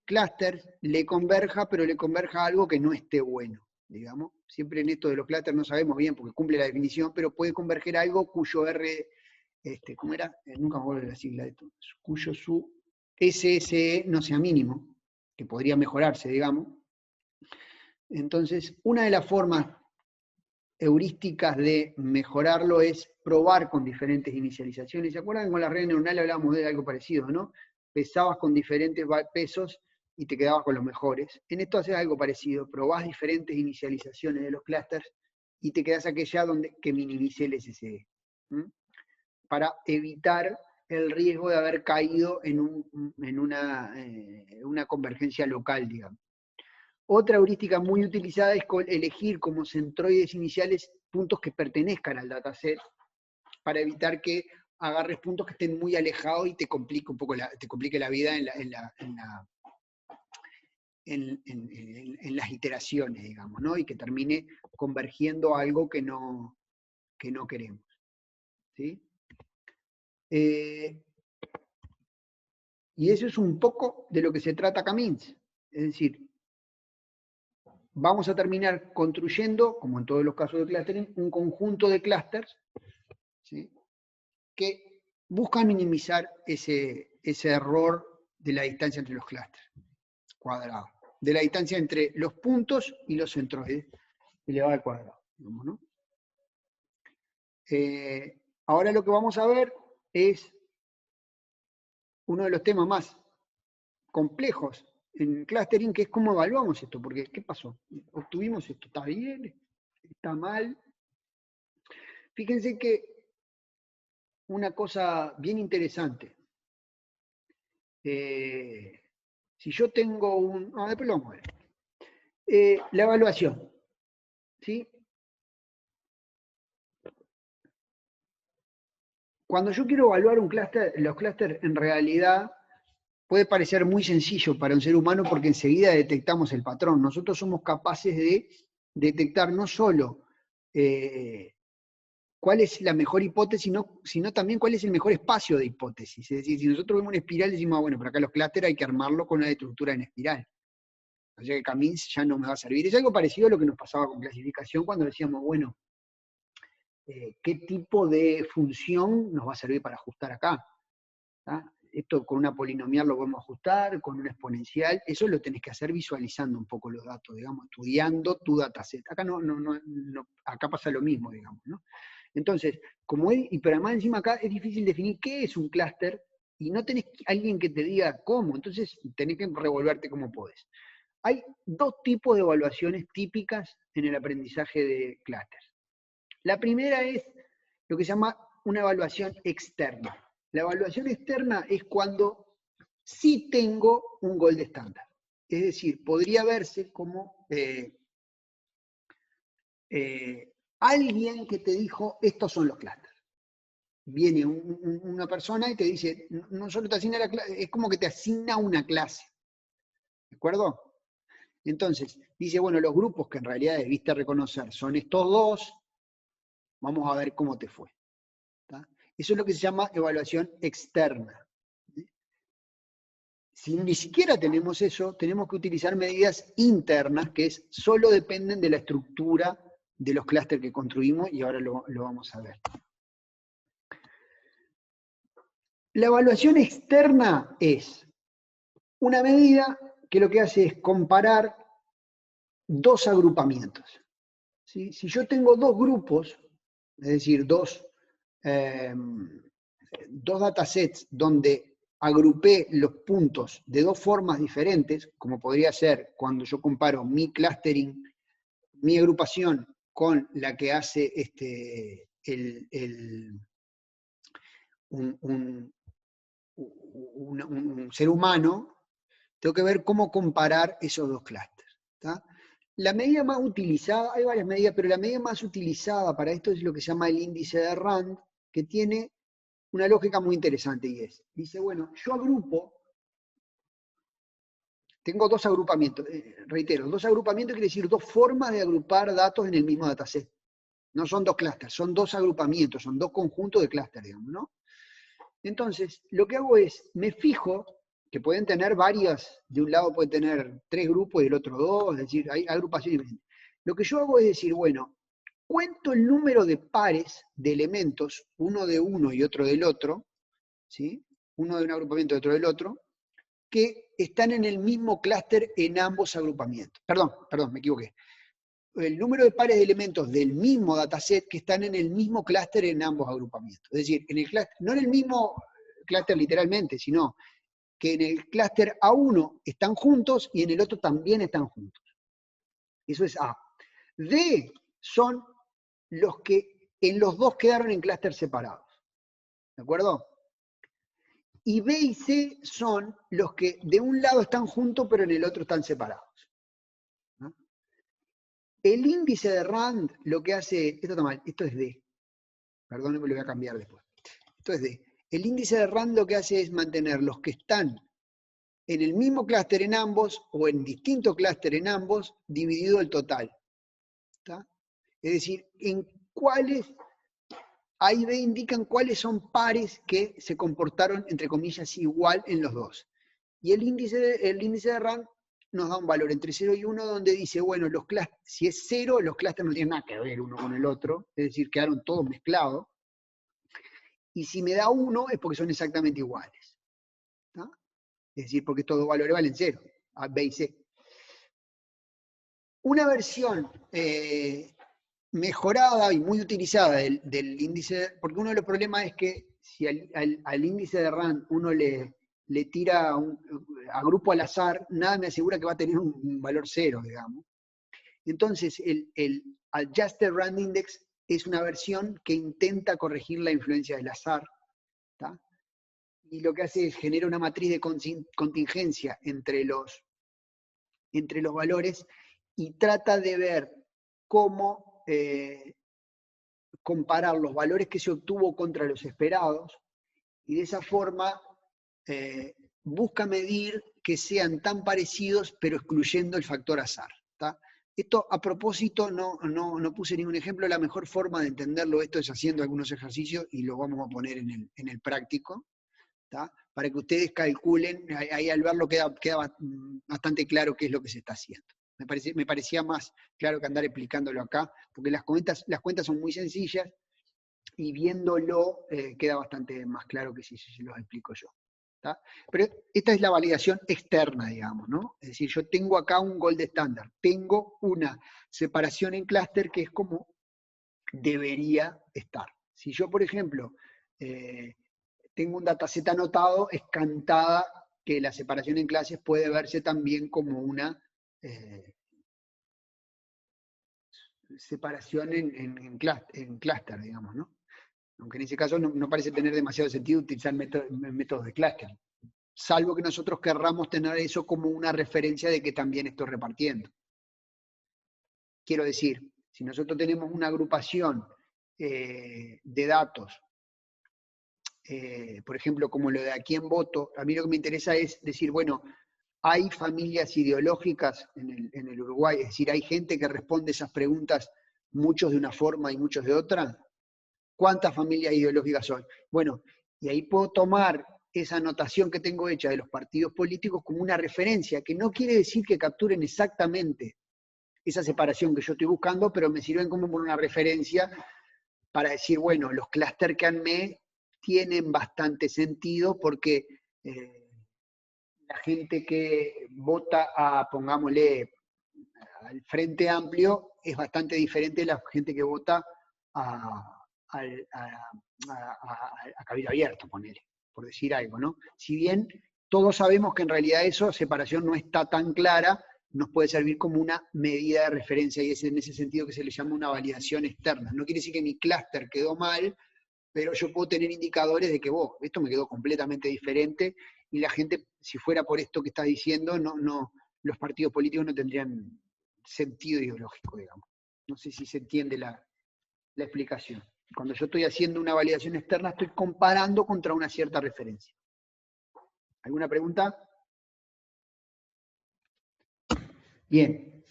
clusters le converja, pero le converja algo que no esté bueno, digamos. Siempre en esto de los clusters no sabemos bien porque cumple la definición, pero puede converger algo cuyo R, ¿cómo era? Nunca me acuerdo de la sigla de esto, cuyo su SSE no sea mínimo, que podría mejorarse, digamos. Entonces, una de las formas heurísticas de mejorarlo es probar con diferentes inicializaciones. ¿Se acuerdan que con las redes neuronales hablábamos de algo parecido, no? Pesabas con diferentes pesos y te quedabas con los mejores. En esto haces algo parecido, probás diferentes inicializaciones de los clusters y te quedás aquella que minimice el SSE. Para evitar el riesgo de haber caído en una convergencia local, digamos. Otra heurística muy utilizada es elegir como centroides iniciales puntos que pertenezcan al dataset para evitar que agarres puntos que estén muy alejados y te complique un poco te complique la vida en las iteraciones, digamos, ¿no? Y que termine convergiendo a algo que no queremos. ¿Sí? Y eso es un poco de lo que se trata Camins. Es decir, vamos a terminar construyendo, como en todos los casos de clustering, un conjunto de clusters, ¿sí?, que buscan minimizar ese error de la distancia entre los clusters cuadrados, de la distancia entre los puntos y los centroides elevado al cuadrado, digamos, ¿no? Ahora lo que vamos a ver es uno de los temas más complejos en clustering, que es cómo evaluamos esto, porque ¿qué pasó? Obtuvimos esto, ¿está bien? ¿Está mal? Fíjense que una cosa bien interesante, si yo tengo después lo vamos a ver, la evaluación, ¿sí? Cuando yo quiero evaluar un clúster, los clústeres en realidad puede parecer muy sencillo para un ser humano porque enseguida detectamos el patrón. Nosotros somos capaces de detectar no solo cuál es la mejor hipótesis, sino también cuál es el mejor espacio de hipótesis. Es decir, si nosotros vemos una espiral, decimos, bueno, pero acá los clústeres hay que armarlo con una estructura en espiral. O sea que Camins ya no me va a servir. Es algo parecido a lo que nos pasaba con clasificación cuando decíamos, bueno, ¿qué tipo de función nos va a servir para ajustar acá? ¿Tá? Esto con una polinomial lo podemos ajustar, con una exponencial, eso lo tenés que hacer visualizando un poco los datos, digamos, estudiando tu dataset. Acá acá pasa lo mismo, digamos, ¿no? Entonces, pero además encima acá es difícil definir qué es un clúster y no tenés alguien que te diga cómo, entonces tenés que revolverte como podés. Hay dos tipos de evaluaciones típicas en el aprendizaje de clústeres. La primera es lo que se llama una evaluación externa. La evaluación externa es cuando sí tengo un gold estándar. Es decir, podría verse como alguien que te dijo, estos son los clústeres. Viene una persona y te dice, no solo te asigna la clase, es como que te asigna una clase. ¿De acuerdo? Entonces, dice, bueno, los grupos que en realidad debiste reconocer son estos dos, vamos a ver cómo te fue. ¿Tá? Eso es lo que se llama evaluación externa. Si ni siquiera tenemos eso, tenemos que utilizar medidas internas que solo dependen de la estructura de los clústeres que construimos y ahora lo vamos a ver. La evaluación externa es una medida que lo que hace es comparar dos agrupamientos. ¿Sí? Si yo tengo dos grupos, es decir, dos datasets donde agrupé los puntos de dos formas diferentes, como podría ser cuando yo comparo mi clustering, mi agrupación, con la que hace un ser humano, tengo que ver cómo comparar esos dos clústeres. ¿Tá? La medida más utilizada, hay varias medidas, pero la medida más utilizada para esto es lo que se llama el índice de Rand, que tiene una lógica muy interesante y dice, bueno, yo agrupo, tengo dos agrupamientos, reitero, dos agrupamientos quiere decir dos formas de agrupar datos en el mismo dataset. No son dos clústeres, son dos agrupamientos, son dos conjuntos de clústeres, digamos, ¿no? Entonces, lo que hago es, me fijo que pueden tener varias, de un lado pueden tener 3 grupos y del otro 2, es decir, hay agrupaciones diferentes. Lo que yo hago es decir, bueno, cuento el número de pares de elementos, uno de uno y otro del otro, ¿sí? Uno de un agrupamiento y otro del otro, que están en el mismo clúster en ambos agrupamientos. Perdón, me equivoqué. El número de pares de elementos del mismo dataset que están en el mismo clúster en ambos agrupamientos. Es decir, en el clúster, no en el mismo clúster literalmente, sino que en el clúster A1 están juntos y en el otro también están juntos. Eso es A. D son los que en los dos quedaron en clúster separados. ¿De acuerdo? Y B y C son los que de un lado están juntos pero en el otro están separados. ¿No? El índice de Rand lo que hace, esto está mal, esto es D. Perdónenme, lo voy a cambiar después. Esto es D. El índice de Rand lo que hace es mantener los que están en el mismo clúster en ambos o en distinto clúster en ambos, dividido el total. ¿Está? Es decir, en cuáles, A y B indican cuáles son pares que se comportaron, entre comillas, igual en los dos. Y el índice de Rand nos da un valor entre 0 y 1 donde dice, bueno, si es 0, los clústeres no tienen nada que ver uno con el otro, es decir, quedaron todos mezclados. Y si me da 1 es porque son exactamente iguales. ¿Está? Es decir, porque estos dos valores valen 0, A, B y C. Una versión mejorada y muy utilizada del índice, porque uno de los problemas es que si al índice de Rand uno le tira a grupo al azar, nada me asegura que va a tener un valor 0, digamos. Entonces, el Adjusted Rand Index es una versión que intenta corregir la influencia del azar, ¿tá? Y lo que hace es genera una matriz de contingencia entre los valores y trata de ver cómo comparar los valores que se obtuvo contra los esperados y de esa forma busca medir que sean tan parecidos pero excluyendo el factor azar. ¿Tá? Esto a propósito no puse ningún ejemplo, la mejor forma de entenderlo esto es haciendo algunos ejercicios y lo vamos a poner en el práctico. ¿Tá? Para que ustedes calculen, ahí al verlo queda bastante claro qué es lo que se está haciendo. Me parecía más claro que andar explicándolo acá, porque las cuentas son muy sencillas y viéndolo queda bastante más claro que si se los explico yo. ¿Tá? Pero esta es la validación externa, digamos, ¿no? Es decir, yo tengo acá un gold estándar, tengo una separación en clúster que es como debería estar. Si yo, por ejemplo, tengo un dataset anotado, es cantada que la separación en clases puede verse también como una separación en clúster, digamos, ¿no? Aunque en ese caso no parece tener demasiado sentido utilizar métodos de clúster, salvo que nosotros querramos tener eso como una referencia de que también estoy repartiendo. Quiero decir, si nosotros tenemos una agrupación de datos, por ejemplo, como lo de a quién voto, a mí lo que me interesa es decir, bueno, hay familias ideológicas en el Uruguay, es decir, hay gente que responde esas preguntas, muchos de una forma y muchos de otra. ¿Cuántas familias ideológicas son? Bueno, y ahí puedo tomar esa anotación que tengo hecha de los partidos políticos como una referencia, que no quiere decir que capturen exactamente esa separación que yo estoy buscando, pero me sirven como una referencia para decir, bueno, los clúster que armé tienen bastante sentido porque la gente que vota pongámosle, al Frente Amplio es bastante diferente de la gente que vota a Cabildo Abierto, ponele, por decir algo, ¿no? Si bien todos sabemos que en realidad esa separación no está tan clara, nos puede servir como una medida de referencia y es en ese sentido que se le llama una validación externa. No quiere decir que mi clúster quedó mal, pero yo puedo tener indicadores de que esto me quedó completamente diferente y la gente, si fuera por esto que está diciendo, los partidos políticos no tendrían sentido ideológico, digamos. No sé si se entiende la explicación. Cuando yo estoy haciendo una validación externa, estoy comparando contra una cierta referencia. ¿Alguna pregunta? Bien.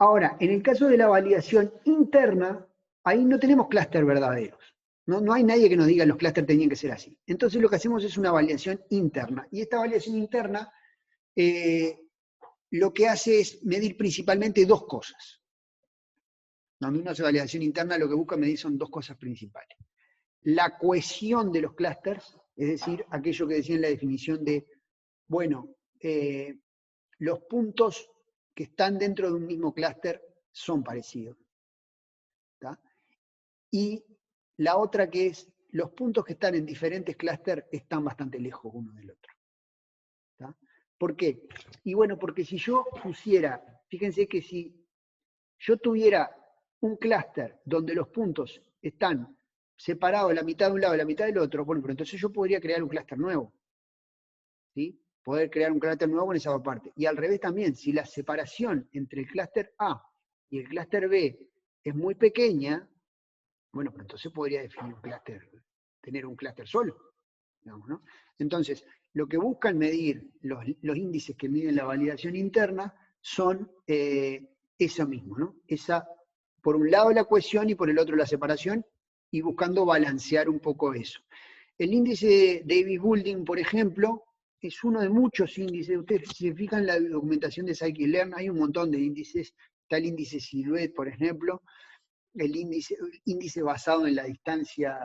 Ahora, en el caso de la validación interna, ahí no tenemos clúster verdaderos. No hay nadie que nos diga los clústeres tenían que ser así. Entonces lo que hacemos es una validación interna. Y esta validación interna lo que hace es medir principalmente dos cosas. Cuando uno hace validación interna, lo que busca medir son dos cosas principales. La cohesión de los clústeres, es decir, aquello que decía en la definición de, bueno, los puntos que están dentro de un mismo clúster son parecidos. ¿Tá? Y la otra que es, los puntos que están en diferentes clústeres están bastante lejos uno del otro. ¿Tá? ¿Por qué? Y bueno, porque si yo pusiera, fíjense que si yo tuviera un clúster donde los puntos están separados la mitad de un lado y la mitad del otro, bueno, pero entonces yo podría crear un clúster nuevo. ¿Sí? Poder crear un clúster nuevo en esa parte. Y al revés también, si la separación entre el clúster A y el clúster B es muy pequeña, bueno, pero entonces podría definir un clúster, tener un clúster solo, digamos, ¿no? Entonces, lo que buscan medir los índices que miden la validación interna son eso mismo, ¿no? Esa, por un lado la cohesión y por el otro la separación, y buscando balancear un poco eso. El índice Davis-Boulding, por ejemplo, es uno de muchos índices. Ustedes si se fijan en la documentación de Scikit-Learn, hay un montón de índices. Está el índice Silhouette, por ejemplo, el índice basado en la distancia,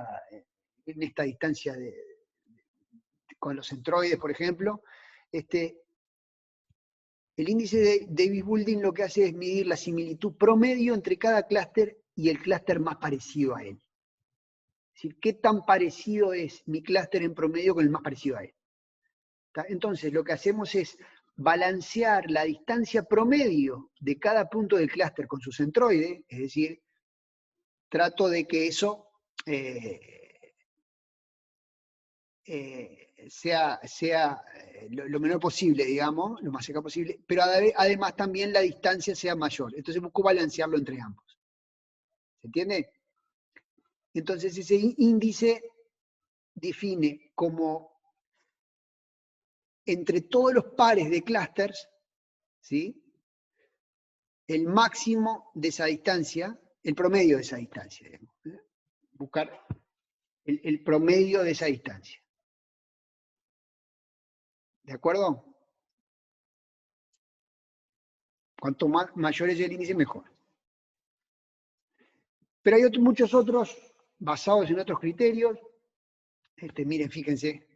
en esta distancia con los centroides, por ejemplo. El índice de Davis-Boulding lo que hace es medir la similitud promedio entre cada clúster y el clúster más parecido a él. Es decir, qué tan parecido es mi clúster en promedio con el más parecido a él. Entonces, lo que hacemos es balancear la distancia promedio de cada punto del clúster con su centroide, es decir, trato de que eso sea lo menor posible, digamos, lo más cerca posible, pero además también la distancia sea mayor. Entonces busco balancearlo entre ambos. ¿Se entiende? Entonces ese índice define como entre todos los pares de clústeres, ¿sí? El máximo de esa distancia, el promedio de esa distancia, digamos, ¿eh? Buscar el promedio de esa distancia. ¿De acuerdo? Cuanto mayor es el índice, mejor. Pero hay muchos otros basados en otros criterios. Miren, fíjense.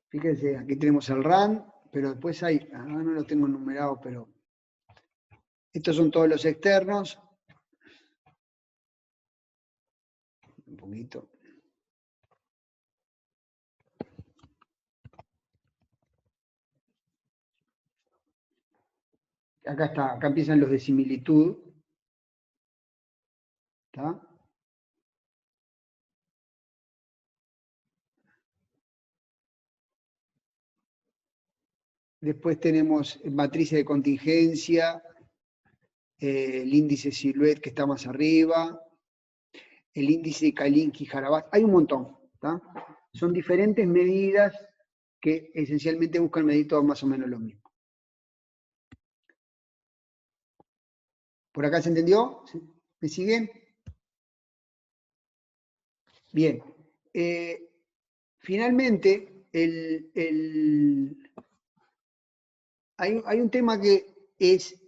Fíjense, aquí tenemos el RAND, pero después hay, no lo tengo numerado, pero estos son todos los externos. Un poquito. Acá empiezan los de similitud. ¿Está? Después tenemos matrices de contingencia, el índice Silhouette que está más arriba, el índice de Kalinski-Harabat. Hay un montón. ¿Está? Son diferentes medidas que esencialmente buscan medir todo más o menos lo mismo. ¿Por acá se entendió? ¿Me siguen? Bien. Finalmente, hay un tema que es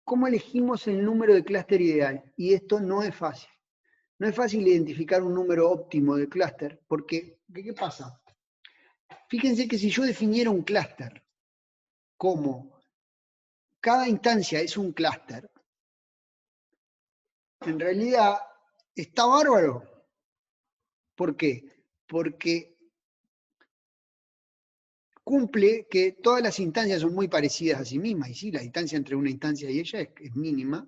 cómo elegimos el número de clúster ideal. Y esto no es fácil. No es fácil identificar un número óptimo de clúster, porque ¿qué pasa? Fíjense que si yo definiera un clúster como cada instancia es un clúster, en realidad está bárbaro. ¿Por qué? Porque cumple que todas las instancias son muy parecidas a sí mismas, y sí, la distancia entre una instancia y ella es mínima,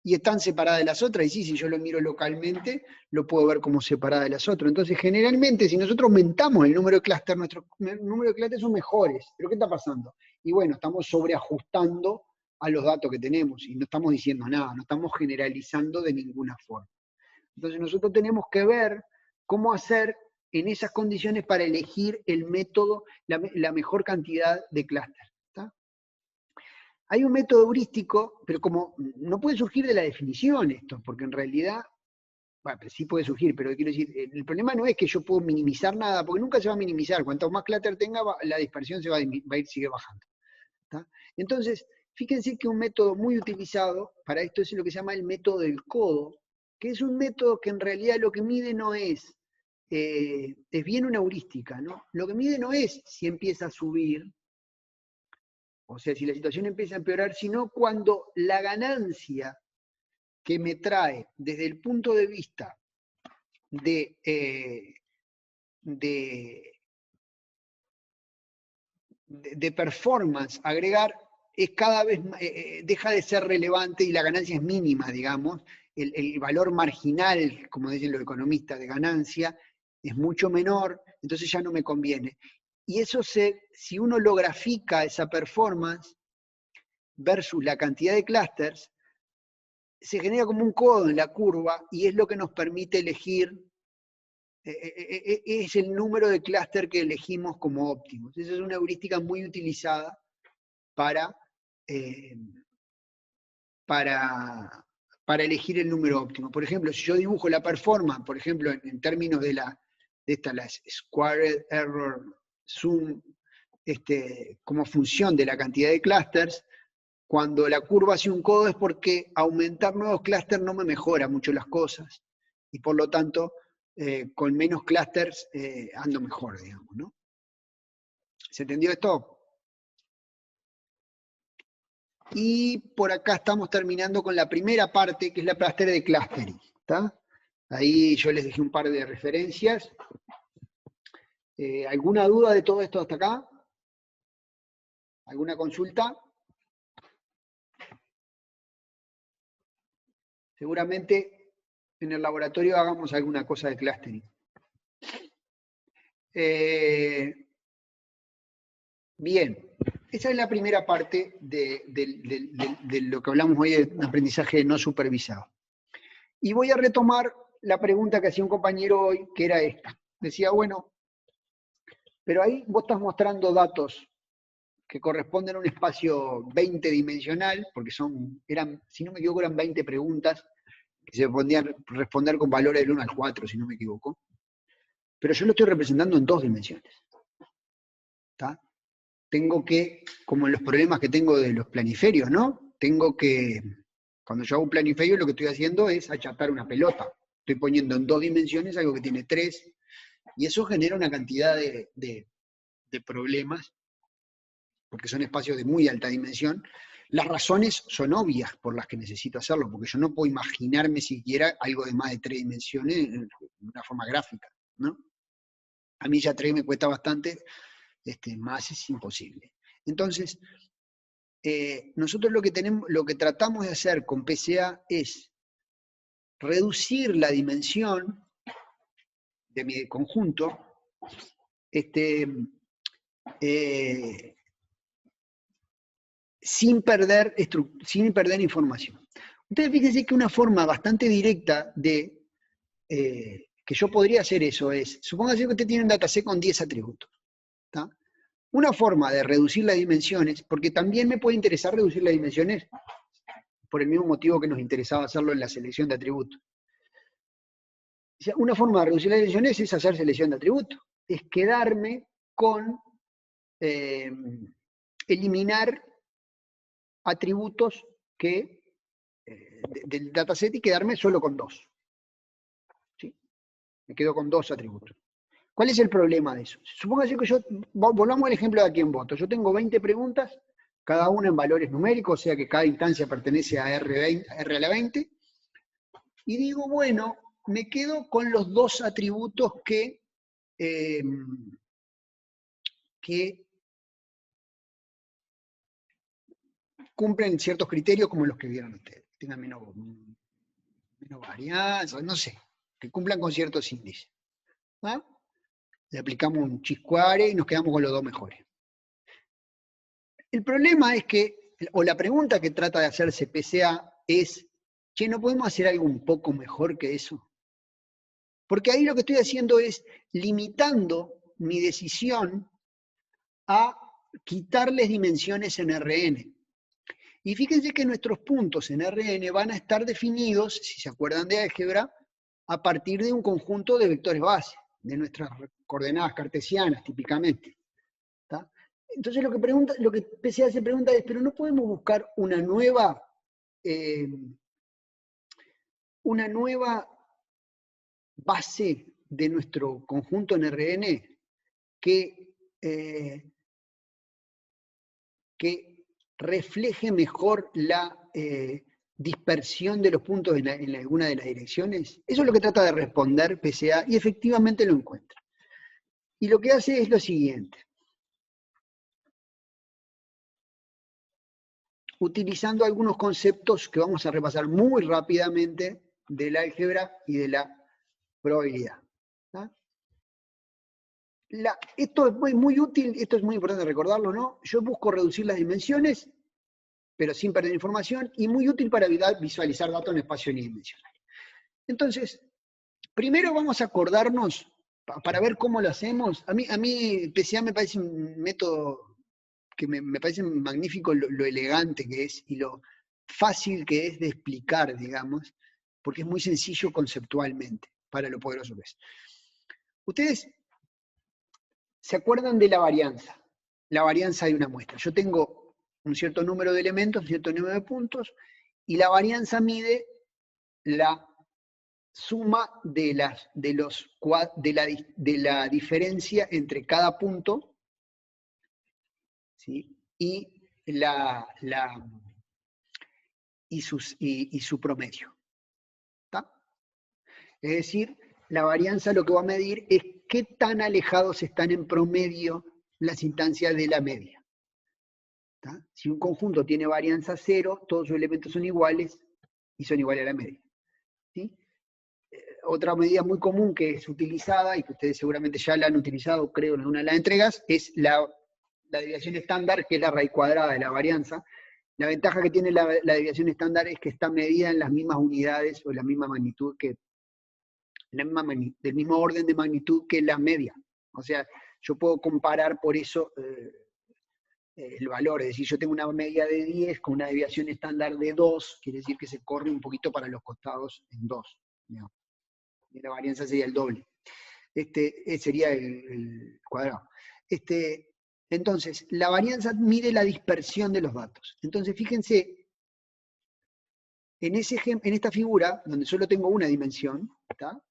y están separadas de las otras, y sí, si yo lo miro localmente, lo puedo ver como separada de las otras. Entonces, generalmente, si nosotros aumentamos el número de clústeres, nuestros números de clústeres son mejores. ¿Pero qué está pasando? Y bueno, estamos sobreajustando a los datos que tenemos y no estamos diciendo nada, no estamos generalizando de ninguna forma. Entonces nosotros tenemos que ver cómo hacer en esas condiciones para elegir el método, la mejor cantidad de clúster. Hay un método heurístico, pero como no puede surgir de la definición esto, porque en realidad, bueno, sí puede surgir, pero quiero decir, el problema no es que yo puedo minimizar nada, porque nunca se va a minimizar. Cuanto más clúster tenga, la dispersión se va a ir, sigue bajando. ¿Tá? Entonces, fíjense que un método muy utilizado para esto es lo que se llama el método del codo, que es un método que en realidad lo que mide no es bien una heurística, ¿no? Lo que mide no es si empieza a subir, o sea, si la situación empieza a empeorar, sino cuando la ganancia que me trae desde el punto de vista de performance agregar es cada vez deja de ser relevante y la ganancia es mínima, digamos. El valor marginal, como dicen los economistas, de ganancia es mucho menor, entonces ya no me conviene. Y eso si uno lo grafica, esa performance, versus la cantidad de clústeres, se genera como un codo en la curva y es lo que nos permite elegir, es el número de clúster que elegimos como óptimos. Esa es una heurística muy utilizada para elegir el número óptimo. Por ejemplo, si yo dibujo la performance, por ejemplo, en términos de la squared error sum, como función de la cantidad de clústeres, cuando la curva hace un codo es porque aumentar nuevos clústeres no me mejora mucho las cosas, y por lo tanto, con menos clústeres ando mejor, digamos, ¿no? ¿Se entendió esto? Y por acá estamos terminando con la primera parte, que es la parte de clustering, ¿está? Ahí yo les dejé un par de referencias. ¿Alguna duda de todo esto hasta acá? ¿Alguna consulta? Seguramente en el laboratorio hagamos alguna cosa de clustering. Bien, esa es la primera parte de lo que hablamos hoy de aprendizaje no supervisado. Y voy a retomar la pregunta que hacía un compañero hoy, que era esta. Decía, bueno, pero ahí vos estás mostrando datos que corresponden a un espacio 20-dimensional, porque eran, si no me equivoco, eran 20 preguntas que se podían responder con valores del 1 al 4, si no me equivoco. Pero yo lo estoy representando en 2 dimensiones. ¿Está? Tengo que, como en los problemas que tengo de los planiferios, ¿no? Tengo que, cuando yo hago un planiferio, lo que estoy haciendo es achatar una pelota. Estoy poniendo en 2 dimensiones algo que tiene 3, y eso genera una cantidad de problemas, porque son espacios de muy alta dimensión. Las razones son obvias por las que necesito hacerlo, porque yo no puedo imaginarme siquiera algo de más de 3 dimensiones en una forma gráfica, ¿no? A mí ya 3 me cuesta bastante, más es imposible. Entonces, nosotros lo que tratamos de hacer con PCA es reducir la dimensión de mi conjunto, sin perder información. Ustedes fíjense que una forma bastante directa de que yo podría hacer eso es, supóngase que usted tiene un dataset con 10 atributos. ¿Tá? Una forma de reducir las dimensiones, porque también me puede interesar reducir las dimensiones por el mismo motivo que nos interesaba hacerlo en la selección de atributos. O sea, una forma de reducir las dimensiones es hacer selección de atributos, es quedarme con eliminar atributos del dataset y quedarme solo con 2. ¿Sí? Me quedo con 2 atributos. ¿Cuál es el problema de eso? Supóngase que volvamos al ejemplo de aquí en voto. Yo tengo 20 preguntas, cada una en valores numéricos, o sea que cada instancia pertenece a R a la 20, y digo, bueno, me quedo con los 2 atributos que cumplen ciertos criterios como los que vieron ustedes, tengan menos varianza, no sé, que cumplan con ciertos índices. ¿Ah? Le aplicamos un chi-square y nos quedamos con los 2 mejores. El problema es que o la pregunta que trata de hacerse PCA es, che, ¿no podemos hacer algo un poco mejor que eso? Porque ahí lo que estoy haciendo es limitando mi decisión a quitarles dimensiones en Rn. Y fíjense que nuestros puntos en Rn van a estar definidos, si se acuerdan de álgebra, a partir de un conjunto de vectores base, de nuestras coordenadas cartesianas, típicamente. ¿Tá? Entonces lo que PCA se pregunta es, ¿pero no podemos buscar una nueva base de nuestro conjunto en Rn que refleje mejor la dispersión de los puntos en alguna de las direcciones? Eso es lo que trata de responder PCA y efectivamente lo encuentra. Y lo que hace es lo siguiente. Utilizando algunos conceptos que vamos a repasar muy rápidamente del álgebra y de la probabilidad. ¿Tá? Esto es muy útil, esto es muy importante recordarlo, ¿no? Yo busco reducir las dimensiones, pero sin perder información, y muy útil para visualizar datos en espacio unidimensional. Entonces, primero vamos a acordarnos, para ver cómo lo hacemos. A mí PCA me parece un método que me parece magnífico lo elegante que es y lo fácil que es de explicar, digamos, porque es muy sencillo conceptualmente, para lo poderoso que es. Ustedes se acuerdan de la varianza de una muestra. Yo tengo un cierto número de elementos, un cierto número de puntos, y la varianza mide la suma de la diferencia entre cada punto, ¿sí? y su promedio. ¿Tá? Es decir, la varianza lo que va a medir es qué tan alejados están en promedio las instancias de la media. ¿Tá? Si un conjunto tiene varianza 0, todos sus elementos son iguales y son iguales a la media. ¿Sí? Otra medida muy común que es utilizada, y que ustedes seguramente ya la han utilizado, creo, en una de las entregas, es la desviación estándar, que es la raíz cuadrada de la varianza. La ventaja que tiene la desviación estándar es que está medida en las mismas unidades o la misma magnitud del mismo orden de magnitud que la media. O sea, yo puedo comparar por eso el valor, es decir, yo tengo una media de 10 con una desviación estándar de 2, quiere decir que se corre un poquito para los costados en 2. Digamos. Y la varianza sería el doble. Sería el cuadrado. Entonces, la varianza mide la dispersión de los datos. Entonces, fíjense, en esta figura, donde solo tengo una dimensión, ¿tá?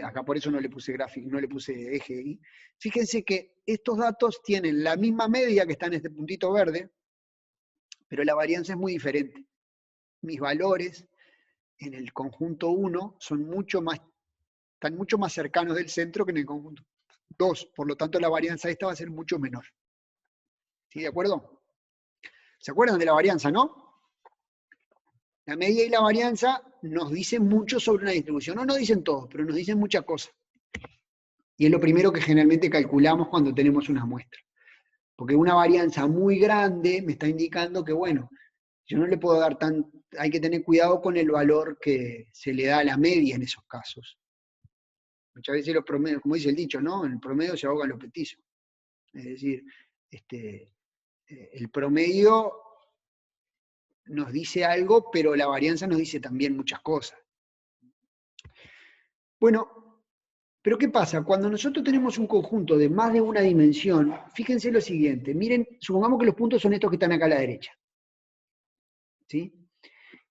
Acá por eso no le puse gráfico, no le puse eje ahí. Fíjense que estos datos tienen la misma media que está en este puntito verde, pero la varianza es muy diferente. Mis valores en el conjunto 1 están mucho más cercanos del centro que en el conjunto 2. Por lo tanto, la varianza esta va a ser mucho menor. ¿Sí, de acuerdo? ¿Se acuerdan de la varianza, no? La media y la varianza nos dicen mucho sobre una distribución. No nos dicen todo, pero nos dicen muchas cosas. Y es lo primero que generalmente calculamos cuando tenemos una muestra. Porque una varianza muy grande me está indicando que, bueno, yo no le puedo dar hay que tener cuidado con el valor que se le da a la media en esos casos. Muchas veces los promedios, como dice el dicho, ¿no? En el promedio se ahogan los petizos. Es decir, el promedio nos dice algo, pero la varianza nos dice también muchas cosas. Bueno, pero ¿qué pasa? Cuando nosotros tenemos un conjunto de más de una dimensión, fíjense lo siguiente, miren, supongamos que los puntos son estos que están acá a la derecha. ¿Sí?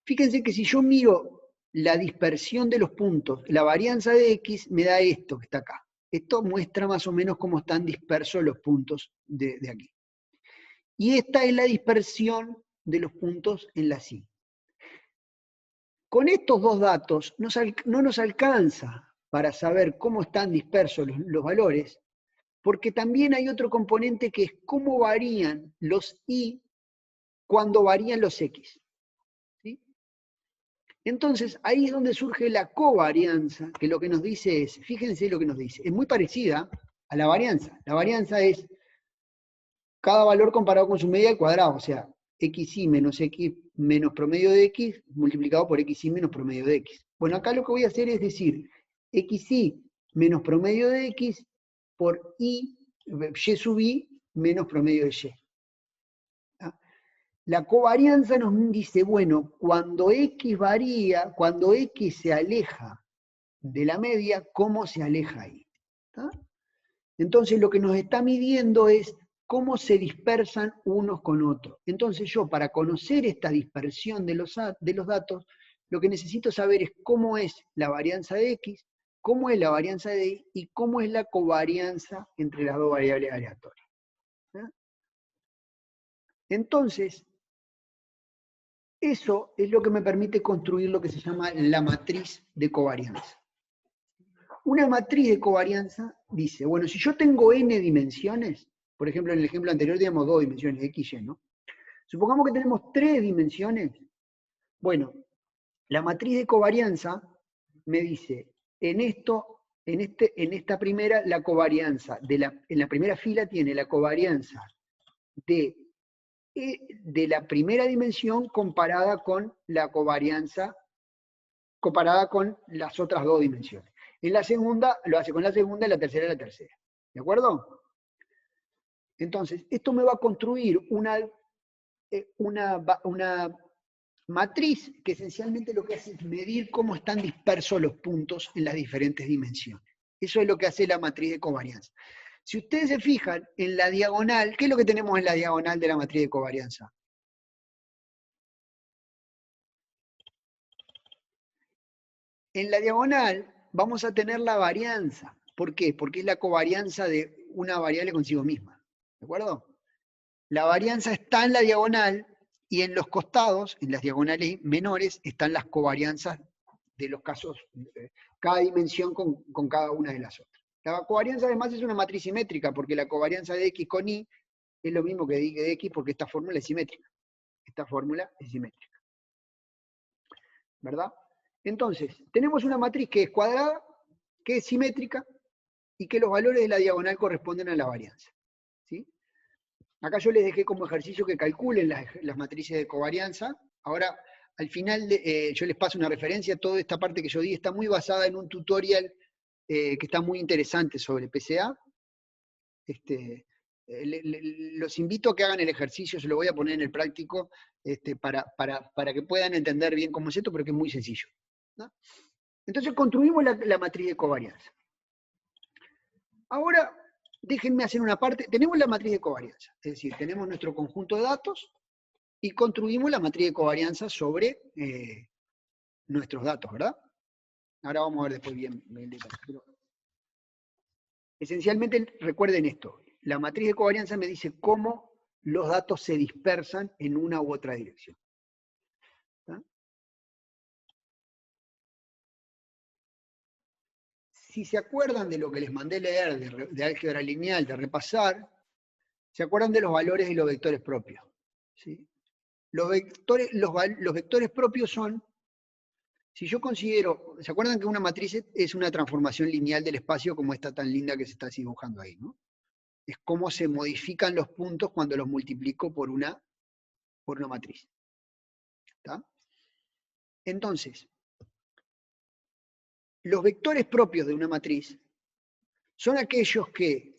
Fíjense que si yo miro la dispersión de los puntos, la varianza de X me da esto que está acá. Esto muestra más o menos cómo están dispersos los puntos de aquí. Y esta es la dispersión de los puntos en la Y. Con estos dos datos no nos alcanza para saber cómo están dispersos los valores, porque también hay otro componente que es cómo varían los Y cuando varían los X. ¿Sí? Entonces, ahí es donde surge la covarianza, que lo que nos dice es, fíjense lo que nos dice, es muy parecida a la varianza. La varianza es cada valor comparado con su media al cuadrado, o sea, xy menos x menos promedio de x multiplicado por xy menos promedio de x. Bueno, acá lo que voy a hacer es decir xy menos promedio de x por y sub y menos promedio de y. La covarianza nos dice, bueno, cuando x varía, cuando x se aleja de la media, ¿cómo se aleja ahí? ¿Está? Entonces lo que nos está midiendo es cómo se dispersan unos con otros. Entonces yo, para conocer esta dispersión de los datos, lo que necesito saber es cómo es la varianza de x, cómo es la varianza de y, y cómo es la covarianza entre las dos variables aleatorias. ¿Ah? Entonces, eso es lo que me permite construir lo que se llama la matriz de covarianza. Una matriz de covarianza dice, bueno, si yo tengo n dimensiones, por ejemplo, en el ejemplo anterior teníamos 2 dimensiones, x, y, ¿no? Supongamos que tenemos 3 dimensiones. Bueno, la matriz de covarianza me dice, en esta primera, la covarianza, en la primera fila tiene la covarianza de la primera dimensión comparada con la covarianza, comparada con las otras 2 dimensiones. En la segunda, lo hace con la segunda, y la tercera, la tercera. ¿De acuerdo? Entonces, esto me va a construir una matriz que esencialmente lo que hace es medir cómo están dispersos los puntos en las diferentes dimensiones. Eso es lo que hace la matriz de covarianza. Si ustedes se fijan en la diagonal, ¿qué es lo que tenemos en la diagonal de la matriz de covarianza? En la diagonal vamos a tener la varianza. ¿Por qué? Porque es la covarianza de una variable consigo misma. ¿De acuerdo? La varianza está en la diagonal y en los costados, en las diagonales menores, están las covarianzas de los casos, cada dimensión con cada una de las otras. La covarianza además es una matriz simétrica, porque la covarianza de x con y es lo mismo que de x, porque esta fórmula es simétrica. Esta fórmula es simétrica. ¿Verdad? Entonces, tenemos una matriz que es cuadrada, que es simétrica, y que los valores de la diagonal corresponden a la varianza. ¿Sí? Acá yo les dejé como ejercicio que calculen las matrices de covarianza. Ahora, al final, yo les paso una referencia. Toda esta parte que yo di está muy basada en un tutorial que está muy interesante sobre PCA. Los invito a que hagan el ejercicio, se lo voy a poner en el práctico, para que puedan entender bien cómo es esto, pero que es muy sencillo, ¿no? Entonces construimos la matriz de covarianza. Ahora, déjenme hacer una parte. Tenemos la matriz de covarianza, es decir, tenemos nuestro conjunto de datos y construimos la matriz de covarianza sobre nuestros datos, ¿verdad? Ahora vamos a ver después bien detalle. Pero esencialmente, recuerden esto. La matriz de covarianza me dice cómo los datos se dispersan en una u otra dirección. ¿Está? Si se acuerdan de lo que les mandé leer de álgebra lineal, de repasar, se acuerdan de los valores y los vectores propios. ¿Sí? Los vectores propios son, si yo considero, ¿se acuerdan que una matriz es una transformación lineal del espacio como esta tan linda que se está dibujando ahí, ¿no? Es cómo se modifican los puntos cuando los multiplico por una matriz. ¿Está? Entonces, los vectores propios de una matriz son aquellos que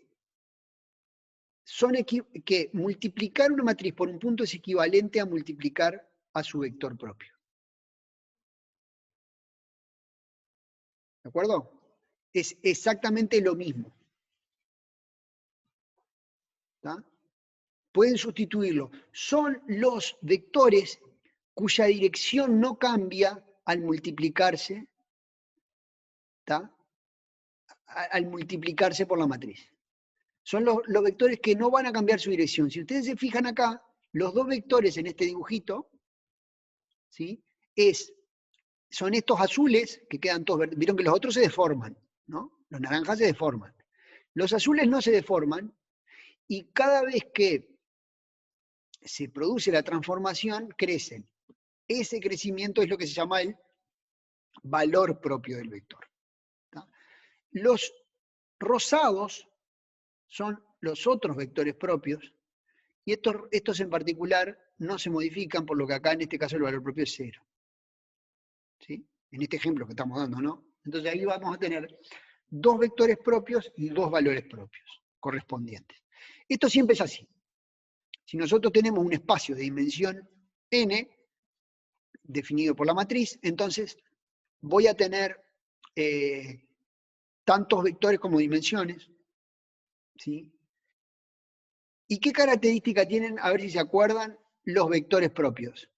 multiplicar una matriz por un punto es equivalente a multiplicar a su vector propio. ¿De acuerdo? Es exactamente lo mismo. ¿Está? Pueden sustituirlo. Son los vectores cuya dirección no cambia al multiplicarse, ¿está? Al multiplicarse por la matriz. Son los vectores que no van a cambiar su dirección. Si ustedes se fijan acá, los dos vectores en este dibujito, ¿sí? Son estos azules que quedan todos verdes. Vieron que los otros se deforman, ¿no? Los naranjas se deforman. Los azules no se deforman, y cada vez que se produce la transformación, crecen. Ese crecimiento es lo que se llama el valor propio del vector. ¿Tá? Los rosados son los otros vectores propios, Y estos en particular no se modifican, por lo que acá en este caso el valor propio es 0. ¿Sí? En este ejemplo que estamos dando, ¿no? Entonces ahí vamos a tener 2 vectores propios y 2 valores propios correspondientes. Esto siempre es así. Si nosotros tenemos un espacio de dimensión n, definido por la matriz, entonces voy a tener tantos vectores como dimensiones. ¿Sí? ¿Y qué característica tienen, a ver si se acuerdan, los vectores propios?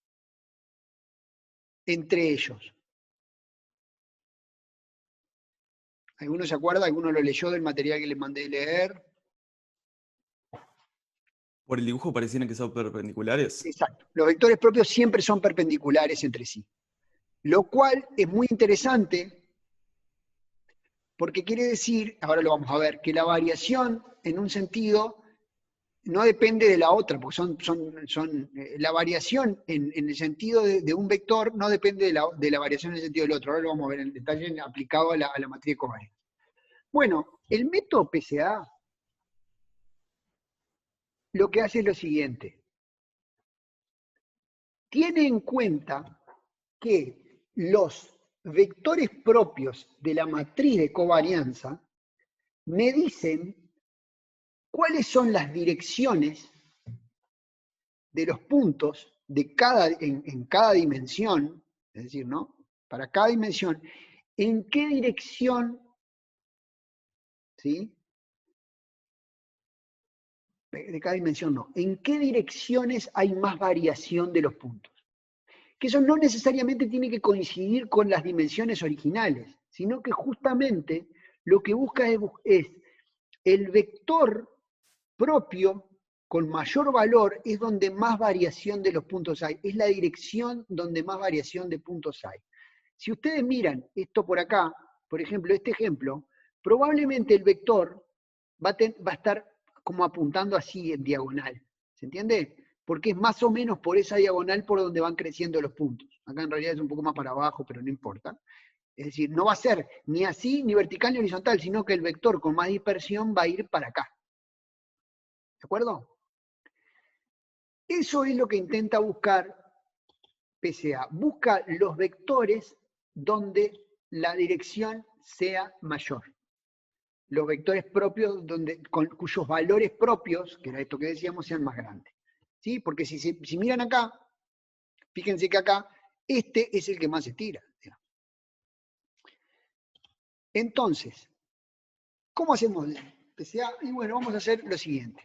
Entre ellos. ¿Alguno se acuerda? ¿Alguno lo leyó del material que les mandé leer? Por el dibujo parecieran que son perpendiculares. Exacto. Los vectores propios siempre son perpendiculares entre sí. Lo cual es muy interesante porque quiere decir, ahora lo vamos a ver, que la variación en un sentido no depende de la otra, porque la variación en el sentido de un vector no depende de la variación en el sentido del otro. Ahora lo vamos a ver en detalle aplicado a la matriz de covarianza. Bueno, el método PCA lo que hace es lo siguiente. Tiene en cuenta que los vectores propios de la matriz de covarianza me dicen cuáles son las direcciones de los puntos de en cada dimensión, es decir, ¿no? Para cada dimensión, en qué dirección, ¿sí? De cada dimensión no, en qué direcciones hay más variación de los puntos. Que eso no necesariamente tiene que coincidir con las dimensiones originales, sino que justamente lo que busca es el vector propio con mayor valor es donde más variación de los puntos hay, es la dirección donde más variación de puntos hay. Si ustedes miran esto por acá, por ejemplo, este ejemplo, probablemente el vector va a estar como apuntando así en diagonal, ¿se entiende? Porque es más o menos por esa diagonal por donde van creciendo los puntos. Acá en realidad es un poco más para abajo, pero no importa. Es decir, no va a ser ni así, ni vertical, ni horizontal, sino que el vector con más dispersión va a ir para acá. ¿De acuerdo? Eso es lo que intenta buscar PCA. Busca los vectores donde la dirección sea mayor. Los vectores propios cuyos valores propios, que era esto que decíamos, sean más grandes. ¿Sí? Porque si miran acá, fíjense que acá, este es el que más se tira. Entonces, ¿cómo hacemos PCA? Y bueno, vamos a hacer lo siguiente.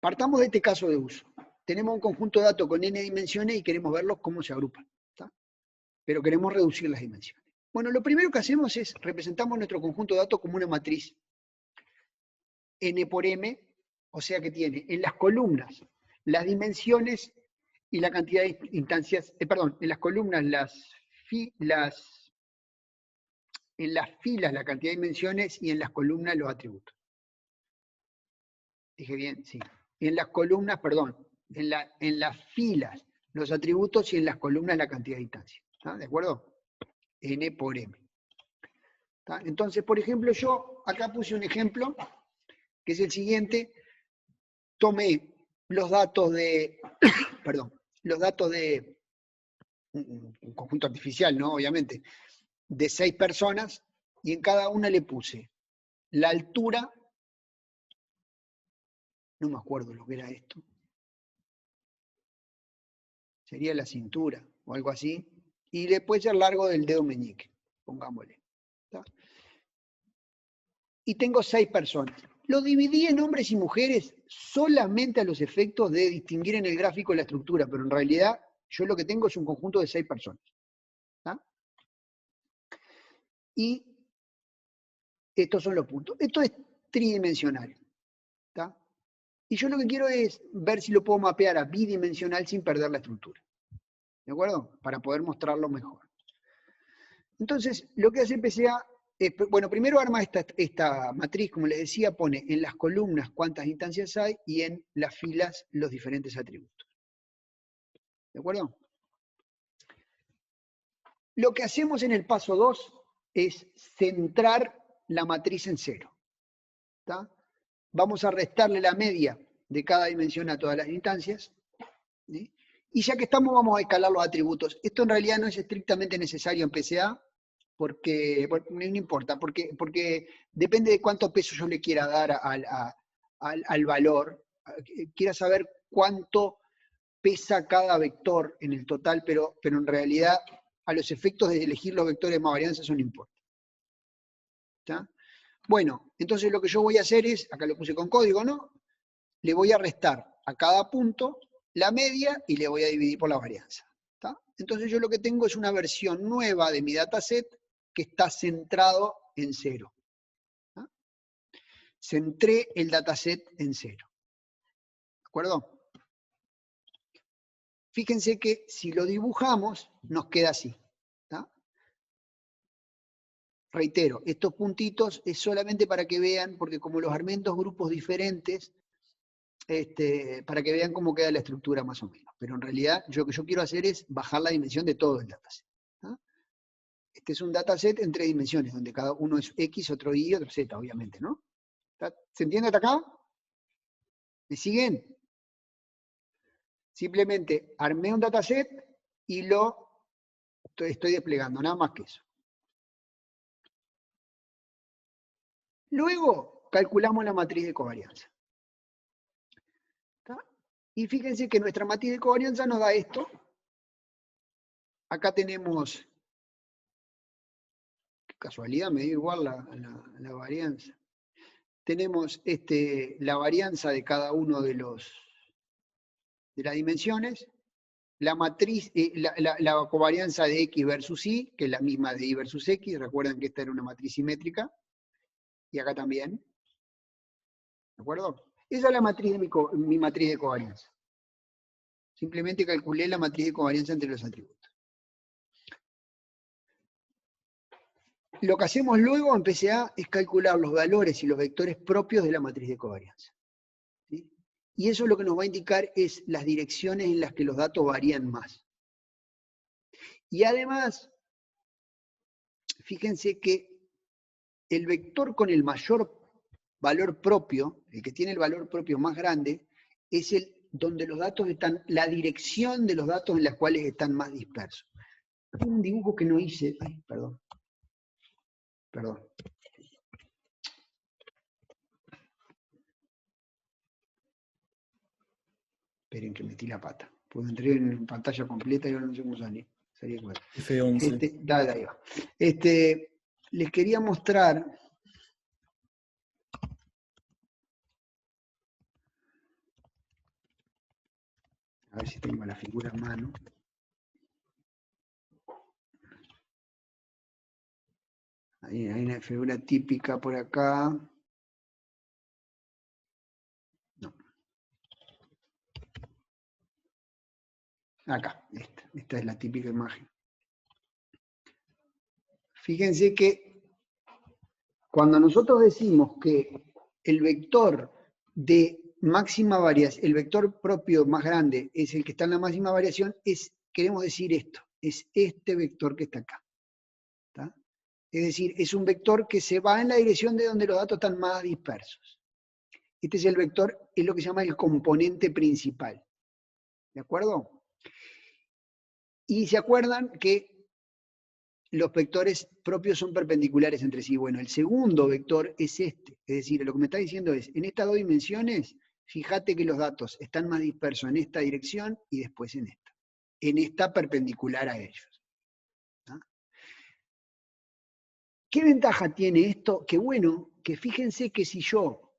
Partamos de este caso de uso. Tenemos un conjunto de datos con n dimensiones y queremos verlos cómo se agrupan. ¿Tá? Pero queremos reducir las dimensiones. Bueno, lo primero que hacemos es representamos nuestro conjunto de datos como una matriz n por m, o sea que tiene en las columnas las dimensiones y la cantidad de instancias, en las columnas en las filas la cantidad de dimensiones y en las columnas los atributos. Dije bien, sí. En las columnas, en las filas los atributos y en las columnas la cantidad de instancias. ¿Está? ¿De acuerdo? N por M. ¿Está? Entonces, por ejemplo, yo acá puse un ejemplo, que es el siguiente. Tomé los datos de, los datos de un conjunto artificial, ¿no? Obviamente, de 6 personas, y en cada una le puse la altura, no me acuerdo lo que era esto, sería la cintura o algo así, y le puede ser largo del dedo meñique, pongámosle. ¿Está? Y tengo 6 personas. Lo dividí en hombres y mujeres solamente a los efectos de distinguir en el gráfico la estructura, pero en realidad yo lo que tengo es un conjunto de 6 personas. ¿Está? Y estos son los puntos. Esto es tridimensional. ¿Está? Y yo lo que quiero es ver si lo puedo mapear a bidimensional sin perder la estructura. ¿De acuerdo? Para poder mostrarlo mejor. Entonces, lo que hace PCA es, bueno, primero arma esta matriz, como les decía, pone en las columnas cuántas instancias hay y en las filas los diferentes atributos. ¿De acuerdo? Lo que hacemos en el paso 2 es centrar la matriz en 0. ¿Está? Vamos a restarle la media de cada dimensión a todas las instancias. ¿Sí? Y ya que estamos, vamos a escalar los atributos. Esto en realidad no es estrictamente necesario en PCA, porque no importa, porque depende de cuánto peso yo le quiera dar al valor. Quiera saber cuánto pesa cada vector en el total, pero en realidad a los efectos de elegir los vectores más varianza eso no importa. ¿Está? Bueno, entonces lo que yo voy a hacer es, acá lo puse con código, ¿no? Le voy a restar a cada punto la media y le voy a dividir por la varianza. ¿Está? Entonces yo lo que tengo es una versión nueva de mi dataset que está centrado en 0. ¿Está? Centré el dataset en 0. ¿De acuerdo? Fíjense que si lo dibujamos, nos queda así. ¿Está? Reitero, estos puntitos es solamente para que vean, porque como los armé en dos grupos diferentes, para que vean cómo queda la estructura más o menos. Pero en realidad lo que yo quiero hacer es bajar la dimensión de todo el dataset. ¿Está? Este es un dataset en 3 dimensiones, donde cada uno es X, otro Y, otro Z, obviamente, ¿no? ¿Se entiende hasta acá? ¿Me siguen? Simplemente armé un dataset y lo estoy desplegando, nada más que eso. Luego calculamos la matriz de covarianza. ¿Está? Y fíjense que nuestra matriz de covarianza nos da esto. Acá tenemos, qué casualidad, me dio igual la varianza. Tenemos la varianza de cada uno de las dimensiones, la matriz, la covarianza de X versus Y, que es la misma de Y versus X, recuerden que esta era una matriz simétrica, y acá también. ¿De acuerdo? Esa es la matriz de mi matriz de covarianza. Simplemente calculé la matriz de covarianza entre los atributos. Lo que hacemos luego en PCA es calcular los valores y los vectores propios de la matriz de covarianza. ¿Sí? Y eso lo que nos va a indicar es las direcciones en las que los datos varían más. Y además, fíjense que el vector con el mayor valor propio, el que tiene el valor propio más grande, es el donde los datos están, la dirección de los datos en las cuales están más dispersos. Hay un dibujo que no hice, ay, perdón. Esperen que metí la pata. Pues entré en pantalla completa y ahora no sé cómo salí. Salí igual. F11. Dale, ahí va. Les quería mostrar. A ver si tengo la figura a mano. Hay una figura típica por acá. No. Acá, esta es la típica imagen. Fíjense que cuando nosotros decimos que el vector de máxima variación, el vector propio más grande es el que está en la máxima variación, queremos decir esto, es este vector que está acá. ¿Está? Es decir, es un vector que se va en la dirección de donde los datos están más dispersos. Este es el vector, es lo que se llama el componente principal. ¿De acuerdo? Y se acuerdan que los vectores propios son perpendiculares entre sí. Bueno, el segundo vector es este. Es decir, lo que me está diciendo es, en estas dos dimensiones, fíjate que los datos están más dispersos en esta dirección y después en esta. En esta perpendicular a ellos. ¿Ah? ¿Qué ventaja tiene esto? Que bueno, que fíjense que si yo,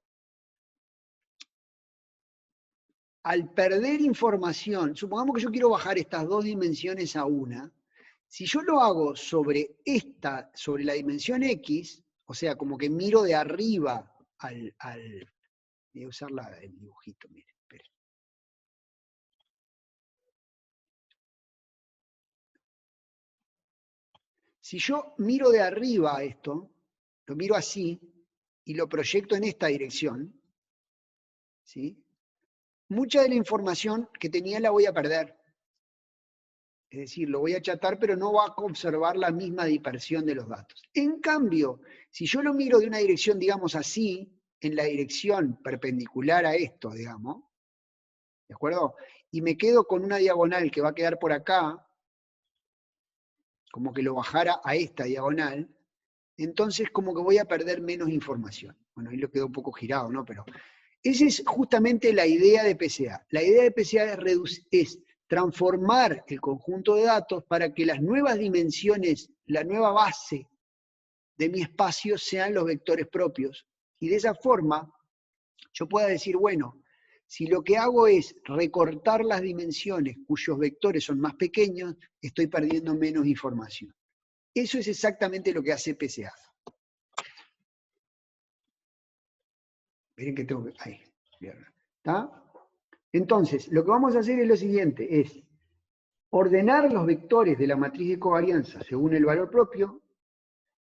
al perder información, supongamos que yo quiero bajar estas dos dimensiones a una, si yo lo hago sobre la dimensión X, o sea, como que miro de arriba voy a usar el dibujito, miren, esperen. Si yo miro de arriba esto, lo miro así, y lo proyecto en esta dirección, ¿sí? Mucha de la información que tenía la voy a perder. Es decir, lo voy a achatar, pero no va a conservar la misma dispersión de los datos. En cambio, si yo lo miro de una dirección, digamos así, en la dirección perpendicular a esto, digamos, ¿de acuerdo? Y me quedo con una diagonal que va a quedar por acá, como que lo bajara a esta diagonal, entonces como que voy a perder menos información. Bueno, ahí lo quedó un poco girado, ¿no? Pero esa es justamente la idea de PCA. La idea de PCA es transformar el conjunto de datos para que las nuevas dimensiones, la nueva base de mi espacio sean los vectores propios. Y de esa forma yo pueda decir, bueno, si lo que hago es recortar las dimensiones cuyos vectores son más pequeños, estoy perdiendo menos información. Eso es exactamente lo que hace PCA. Miren que tengo que... Ahí. ¿Está? Entonces, lo que vamos a hacer es lo siguiente, es ordenar los vectores de la matriz de covarianza según el valor propio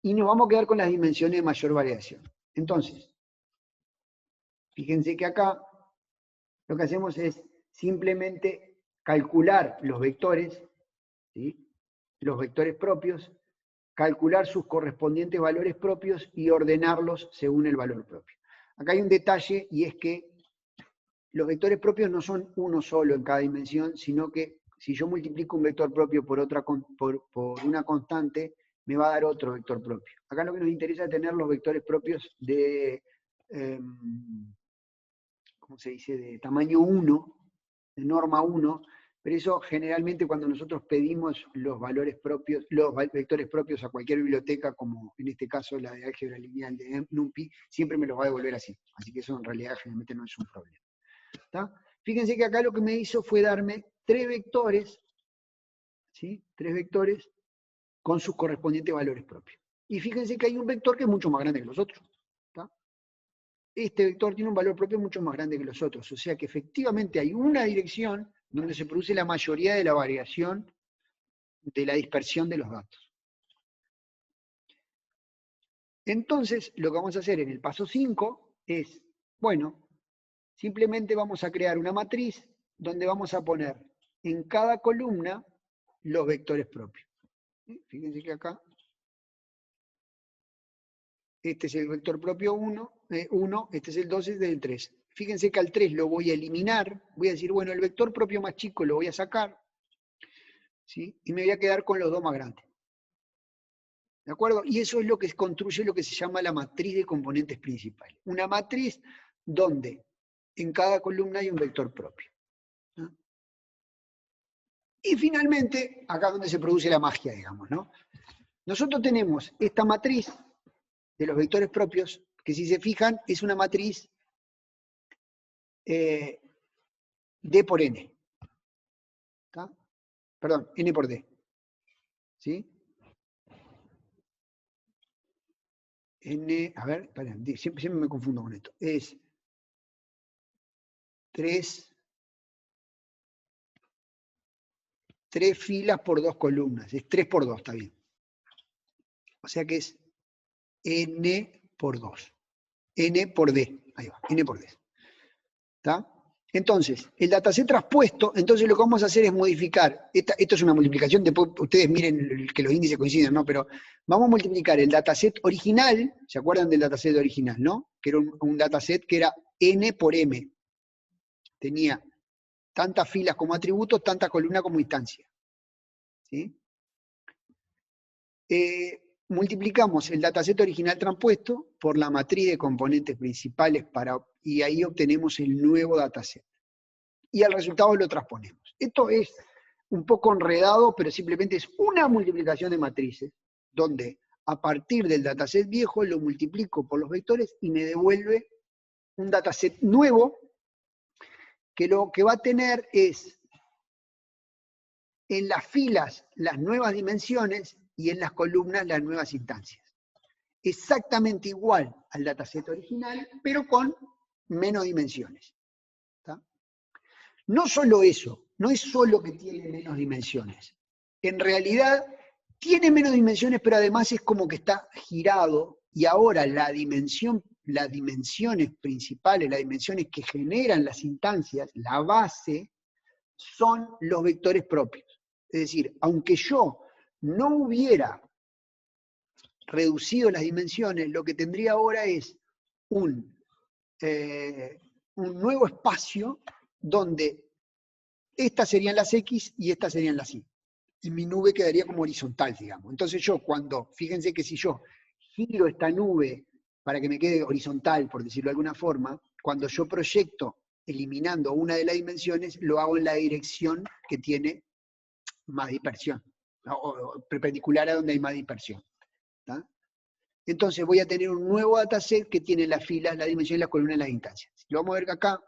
y nos vamos a quedar con las dimensiones de mayor variación. Entonces, fíjense que acá lo que hacemos es simplemente calcular los vectores, ¿sí? Los vectores propios, calcular sus correspondientes valores propios y ordenarlos según el valor propio. Acá hay un detalle y es que los vectores propios no son uno solo en cada dimensión, sino que si yo multiplico un vector propio por una constante, me va a dar otro vector propio. Acá lo que nos interesa es tener los vectores propios de, ¿cómo se dice?, de tamaño 1, de norma 1, pero eso generalmente cuando nosotros pedimos los valores propios, los vectores propios a cualquier biblioteca, como en este caso la de álgebra lineal de NumPy, siempre me los va a devolver así. Así que eso en realidad generalmente no es un problema. ¿Está? Fíjense que acá lo que me hizo fue darme 3 vectores, ¿sí? 3 vectores con sus correspondientes valores propios. Y fíjense que hay un vector que es mucho más grande que los otros. ¿Está? Este vector tiene un valor propio mucho más grande que los otros. O sea que efectivamente hay una dirección donde se produce la mayoría de la variación de la dispersión de los datos. Entonces, lo que vamos a hacer en el paso 5 es, bueno, simplemente vamos a crear una matriz donde vamos a poner en cada columna los vectores propios. Fíjense que acá, este es el vector propio 1, este es el 2, este es el 3. Fíjense que al 3 lo voy a eliminar, voy a decir, bueno, el vector propio más chico lo voy a sacar, ¿sí? Y me voy a quedar con los dos más grandes. ¿De acuerdo? Y eso es lo que construye lo que se llama la matriz de componentes principales. Una matriz donde en cada columna hay un vector propio. ¿No? Y finalmente, acá es donde se produce la magia, digamos, ¿no? Nosotros tenemos esta matriz de los vectores propios, que si se fijan, es una matriz D por N. ¿Está? Perdón, N por D. ¿Sí? N, a ver, esperen, siempre me confundo con esto. Es 3 filas por 2 columnas. Es 3 por 2, está bien. O sea que es N por 2. N por D. Ahí va, N por D. ¿Está? Entonces, el dataset traspuesto, entonces lo que vamos a hacer es modificar. Esto es una multiplicación, después ustedes miren que los índices coinciden, ¿no? Pero vamos a multiplicar el dataset original, ¿se acuerdan del dataset original, no? Que era un dataset que era N por M. Tenía tantas filas como atributos, tantas columnas como instancias. ¿Sí? Multiplicamos el dataset original traspuesto por la matriz de componentes principales y ahí obtenemos el nuevo dataset. Y al resultado lo transponemos. Esto es un poco enredado, pero simplemente es una multiplicación de matrices, donde a partir del dataset viejo lo multiplico por los vectores y me devuelve un dataset nuevo, que lo que va a tener es en las filas las nuevas dimensiones y en las columnas las nuevas instancias. Exactamente igual al dataset original, pero con menos dimensiones. ¿Está? No solo eso, no es solo que tiene menos dimensiones. En realidad tiene menos dimensiones, pero además es como que está girado y ahora las dimensiones principales, las dimensiones que generan las instancias, la base, son los vectores propios. Es decir, aunque yo no hubiera reducido las dimensiones, lo que tendría ahora es un un nuevo espacio donde estas serían las X y estas serían las Y. Y mi nube quedaría como horizontal, digamos. Entonces yo fíjense que si yo giro esta nube para que me quede horizontal, por decirlo de alguna forma, cuando yo proyecto eliminando una de las dimensiones, lo hago en la dirección que tiene más dispersión, o perpendicular a donde hay más dispersión. ¿Tá? Entonces voy a tener un nuevo dataset que tiene las filas, las dimensiones, las columnas y las instancias. Lo vamos a ver acá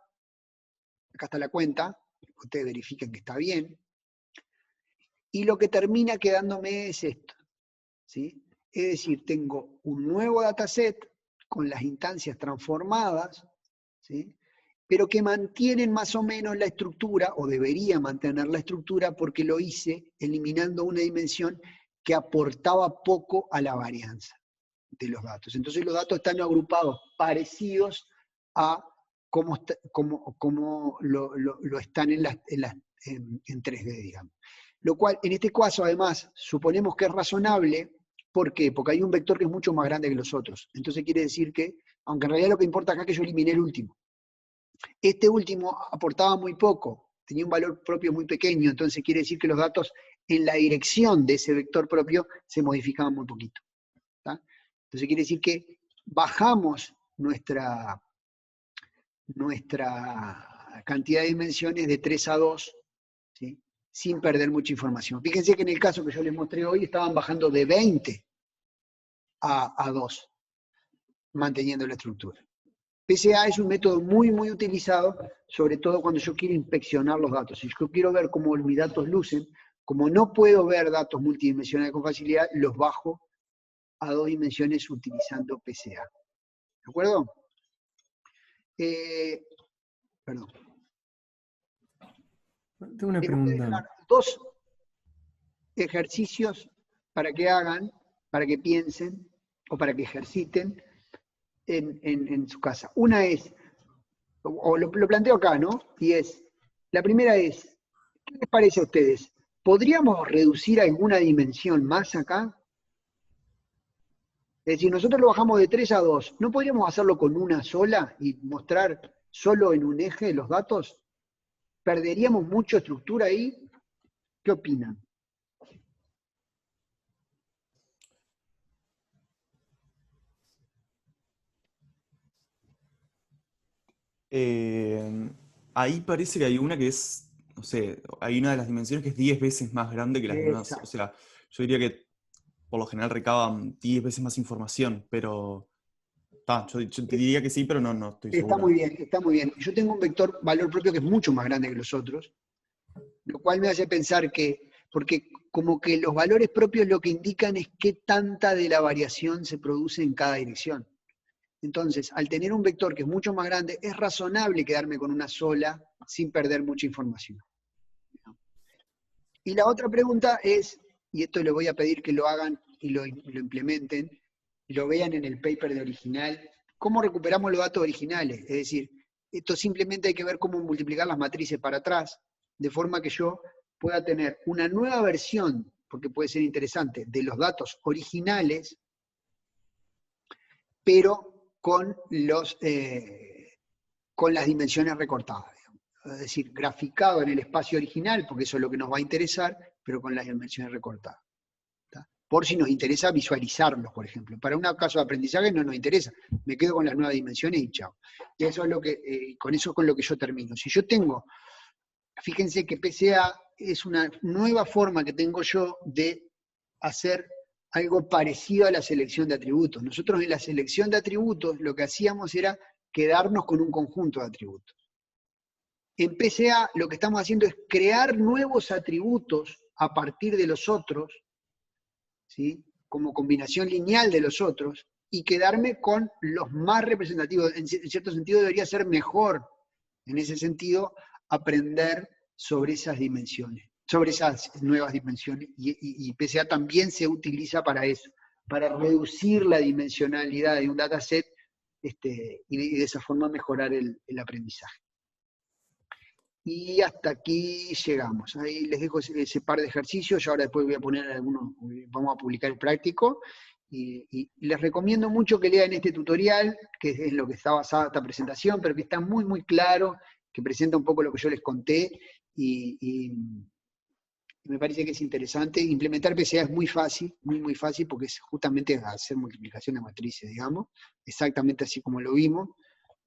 está la cuenta, ustedes verifiquen que está bien, y lo que termina quedándome es esto, ¿sí? Es decir, tengo un nuevo dataset con las instancias transformadas, ¿sí? Pero que mantienen más o menos la estructura, o debería mantener la estructura, porque lo hice eliminando una dimensión que aportaba poco a la varianza de los datos. Entonces los datos están agrupados parecidos a cómo lo están en 3D, digamos. Lo cual, en este caso, además, suponemos que es razonable. ¿Por qué? Porque hay un vector que es mucho más grande que los otros. Entonces quiere decir que, aunque en realidad lo que importa acá es que yo eliminé el último. Este último aportaba muy poco, tenía un valor propio muy pequeño, entonces quiere decir que los datos en la dirección de ese vector propio se modificaban muy poquito. ¿Tá? Entonces quiere decir que bajamos nuestra cantidad de dimensiones de 3 a 2, ¿sí? Sin perder mucha información. Fíjense que en el caso que yo les mostré hoy estaban bajando de 20 a 2, manteniendo la estructura. PCA es un método muy, muy utilizado, sobre todo cuando yo quiero inspeccionar los datos. Si yo quiero ver cómo mis datos lucen, como no puedo ver datos multidimensionales con facilidad, los bajo a 2 dimensiones utilizando PCA. ¿De acuerdo? Perdón. Tengo una Les voy a dejar pregunta. 2 ejercicios para que hagan, para que piensen o para que ejerciten en su casa. Una es, o lo planteo acá, ¿no? Y es, la primera es, ¿qué les parece a ustedes? ¿Podríamos reducir alguna dimensión más acá? Es decir, nosotros lo bajamos de 3 a 2, ¿no podríamos hacerlo con una sola y mostrar solo en un eje los datos? ¿Perderíamos mucha estructura ahí? ¿Qué opinan? Ahí parece que hay una que es, no sé, hay una de las dimensiones que es 10 veces más grande que las demás. Exacto. O sea, yo diría que por lo general recaban 10 veces más información, pero yo te diría que sí, pero no estoy Está seguro. muy bien, está muy bien. Yo tengo un vector valor propio que es mucho más grande que los otros, lo cual me hace pensar que, porque como que los valores propios lo que indican es qué tanta de la variación se produce en cada dirección. Entonces, al tener un vector que es mucho más grande, es razonable quedarme con una sola sin perder mucha información. Y la otra pregunta es, y esto le voy a pedir que lo hagan y lo implementen, y lo vean en el paper de original, cómo recuperamos los datos originales. Es decir, esto simplemente hay que ver cómo multiplicar las matrices para atrás, de forma que yo pueda tener una nueva versión, porque puede ser interesante, de los datos originales, pero con las dimensiones recortadas. Es decir, graficado en el espacio original, porque eso es lo que nos va a interesar, pero con las dimensiones recortadas. ¿Tá? Por si nos interesa visualizarlos, por ejemplo. Para un caso de aprendizaje no nos interesa, me quedo con las nuevas dimensiones y chao. Y eso es lo que, con eso es con lo que yo termino. Si yo tengo, fíjense que PCA es una nueva forma que tengo yo de hacer algo parecido a la selección de atributos. Nosotros en la selección de atributos lo que hacíamos era quedarnos con un conjunto de atributos. En PCA lo que estamos haciendo es crear nuevos atributos a partir de los otros, ¿sí? Como combinación lineal de los otros, y quedarme con los más representativos. En cierto sentido debería ser mejor, en ese sentido, aprender sobre esas dimensiones, sobre esas nuevas dimensiones, y PCA también se utiliza para eso, para reducir la dimensionalidad de un dataset y de esa forma mejorar el aprendizaje. Y hasta aquí llegamos. Ahí les dejo ese par de ejercicios. Yo ahora después voy a poner algunos, vamos a publicar el práctico. Y les recomiendo mucho que lean este tutorial, que es en lo que está basada esta presentación, pero que está muy, muy claro, que presenta un poco lo que yo les conté, y me parece que es interesante. Implementar PCA es muy fácil, muy, muy fácil, porque es justamente hacer multiplicación de matrices, digamos, exactamente así como lo vimos,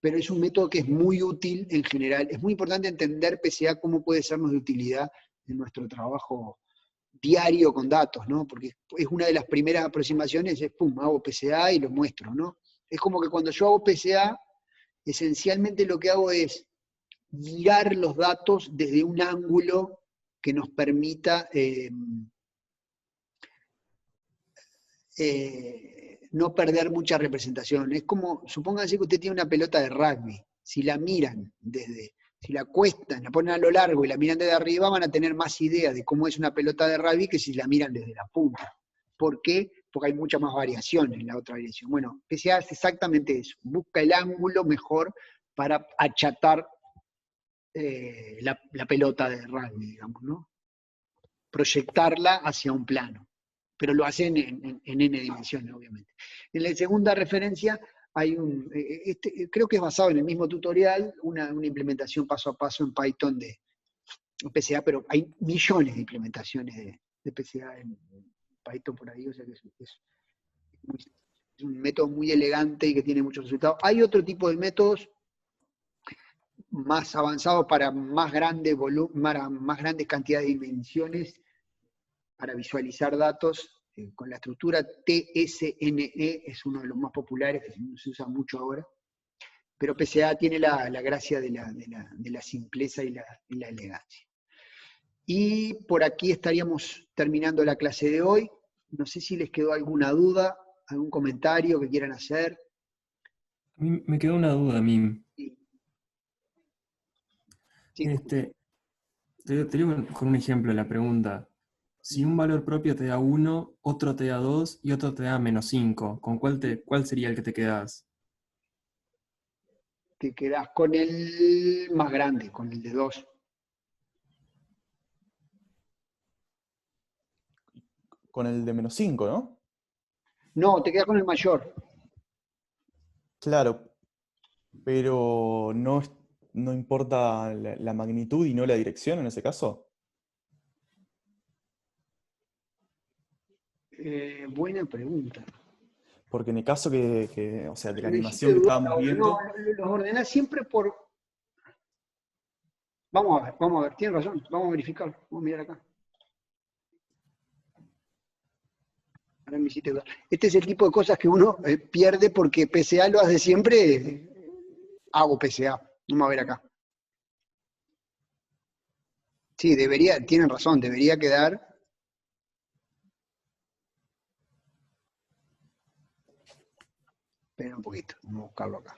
pero es un método que es muy útil en general. Es muy importante entender PCA cómo puede sernos de utilidad en nuestro trabajo diario con datos, ¿no? Porque es una de las primeras aproximaciones, es pum, hago PCA y lo muestro, ¿no? Es como que cuando yo hago PCA, esencialmente lo que hago es mirar los datos desde un ángulo que nos permita no perder mucha representación. Es como, supónganse que usted tiene una pelota de rugby, si la miran si la cuestan, la ponen a lo largo y la miran desde arriba, van a tener más idea de cómo es una pelota de rugby que si la miran desde la punta. ¿Por qué? Porque hay mucha más variación en la otra dirección. Bueno, PCA hace exactamente eso, busca el ángulo mejor para achatar la pelota de rugby, digamos, ¿no? Proyectarla hacia un plano, pero lo hacen en n dimensiones, obviamente. En la segunda referencia hay creo que es basado en el mismo tutorial, una implementación paso a paso en Python de PCA, pero hay millones de implementaciones de PCA en Python por ahí, o sea que es un método muy elegante y que tiene muchos resultados. Hay otro tipo de métodos más avanzados para más grandes cantidades de dimensiones, para visualizar datos con la estructura TSNE, es uno de los más populares, que se usa mucho ahora, pero PCA tiene la gracia de la simpleza y la elegancia. Y por aquí estaríamos terminando la clase de hoy. No sé si les quedó alguna duda, algún comentario que quieran hacer. A mí me quedó una duda a mí. Sí, sí, te escucho. Te digo con un ejemplo la pregunta. Si un valor propio te da 1, otro te da 2 y otro te da -5, ¿con cuál sería el que te quedas? Te quedás con el más grande, con el de 2. Con el de -5, ¿no? No, te quedás con el mayor. Claro, pero no importa la magnitud y no la dirección en ese caso. Buena pregunta. Porque en el caso o sea, de la Me hiciste animación que dudar estábamos ahora. No, viendo, los ordenás siempre por... vamos a ver, tiene razón, vamos a verificar, vamos a mirar acá. Ahora me hiciste dudar. Este es el tipo de cosas que uno pierde porque PCA lo hace siempre, hago PCA, vamos a ver acá. Sí, tienen razón, debería quedar... Espera un poquito, vamos a buscarlo acá.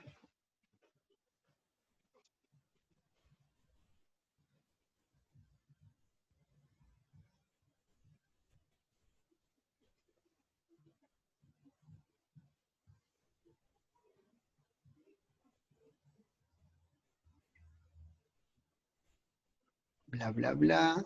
Bla, bla, bla.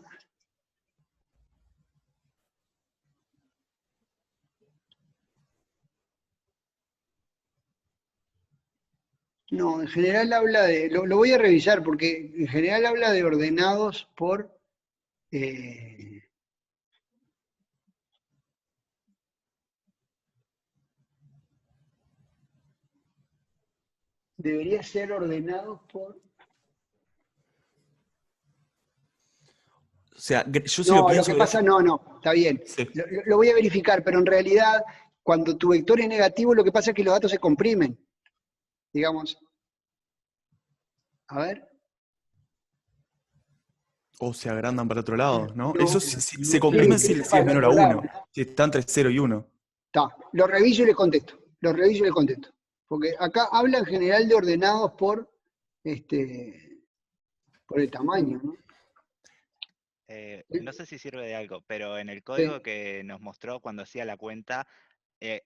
No, en general habla de... Lo voy a revisar porque en general habla de ordenados por... debería ser ordenados por... o sea, yo si lo No, lo pienso que pasa, no, está bien. sí. Lo voy a verificar, pero en realidad, cuando tu vector es negativo, lo que pasa es que los datos se comprimen. Digamos, a ver. O se agrandan para otro lado, ¿no? No, Eso se sí, comprimen si crecen es para el menor a otro lado. 1, si está entre 0 y 1. Está, lo reviso y le contesto. Lo reviso y le contesto. Porque acá habla en general de ordenados por el tamaño, ¿no? No sé si sirve de algo, pero en el Sí. código que nos mostró cuando hacía la cuenta,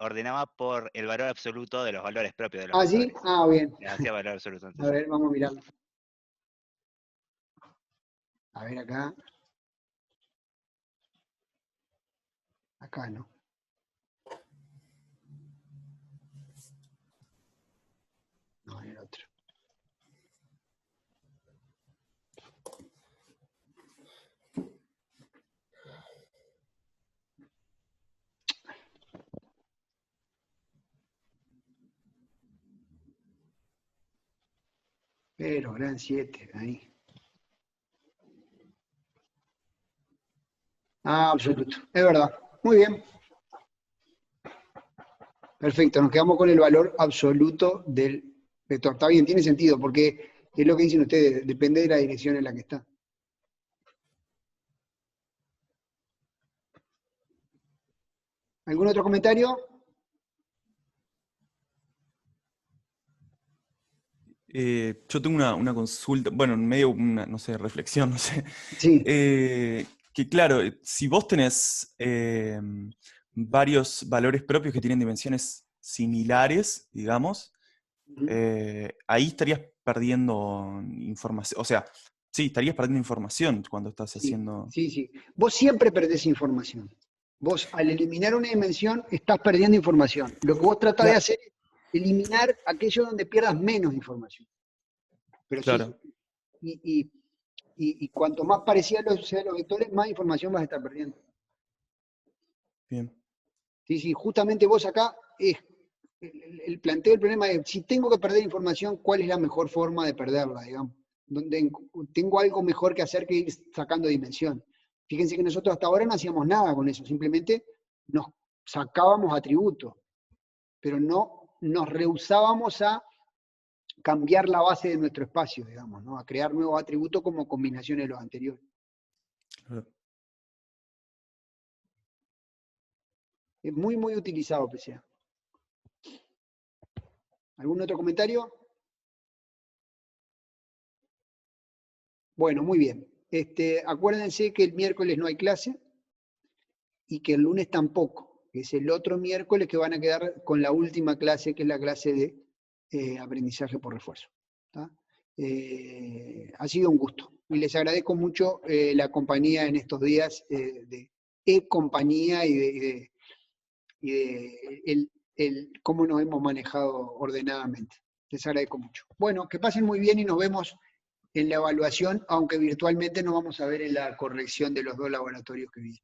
ordenaba por el valor absoluto de los valores propios de los ¿Ah, sí? vectores. Ah, bien. Les hacía valor absoluto. A Entonces, ver, vamos a mirarlo. A ver acá. Acá, ¿no? No, en el otro. Pero, gran 7, ahí. Ah, absoluto. Es verdad. Muy bien. Perfecto. Nos quedamos con el valor absoluto del vector. Está bien, tiene sentido, porque es lo que dicen ustedes, depende de la dirección en la que está. ¿Algún otro comentario? Yo tengo una consulta, bueno, en medio una, no sé, reflexión, no sé. Sí. Que claro, si vos tenés varios valores propios que tienen dimensiones similares, digamos, ahí estarías perdiendo información. O sea, sí, estarías perdiendo información cuando estás Sí, haciendo. sí, sí. Vos siempre perdés información. Vos, al eliminar una dimensión, estás perdiendo información. Lo que vos tratás de hacer es eliminar aquello donde pierdas menos información. Pero sí, Claro, y cuanto más parecidos sean los vectores, más información vas a estar perdiendo. bien. Sí, sí, justamente vos acá, el planteo del problema es, si tengo que perder información, ¿cuál es la mejor forma de perderla, digamos? Donde tengo algo mejor que hacer que ir sacando dimensión. Fíjense que nosotros hasta ahora no hacíamos nada con eso, simplemente nos sacábamos atributos, pero no nos rehusábamos a cambiar la base de nuestro espacio, digamos, ¿no? A crear nuevos atributos como combinaciones de los anteriores. Claro. Es muy, muy utilizado PCA. ¿Algún otro comentario? Bueno, muy bien. Acuérdense que el miércoles no hay clase y que el lunes tampoco, que es el otro miércoles que van a quedar con la última clase, que es la clase de aprendizaje por refuerzo. ¿Tá? Ha sido un gusto y les agradezco mucho la compañía en estos días de e-compañía y de cómo nos hemos manejado ordenadamente. Les agradezco mucho. Bueno, que pasen muy bien y nos vemos en la evaluación, aunque virtualmente nos vamos a ver en la corrección de los 2 laboratorios que vi.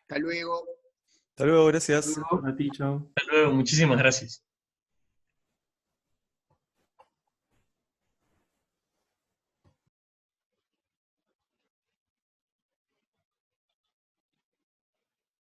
Hasta luego. Hasta luego, gracias. A ti, chao. Hasta luego, muchísimas gracias.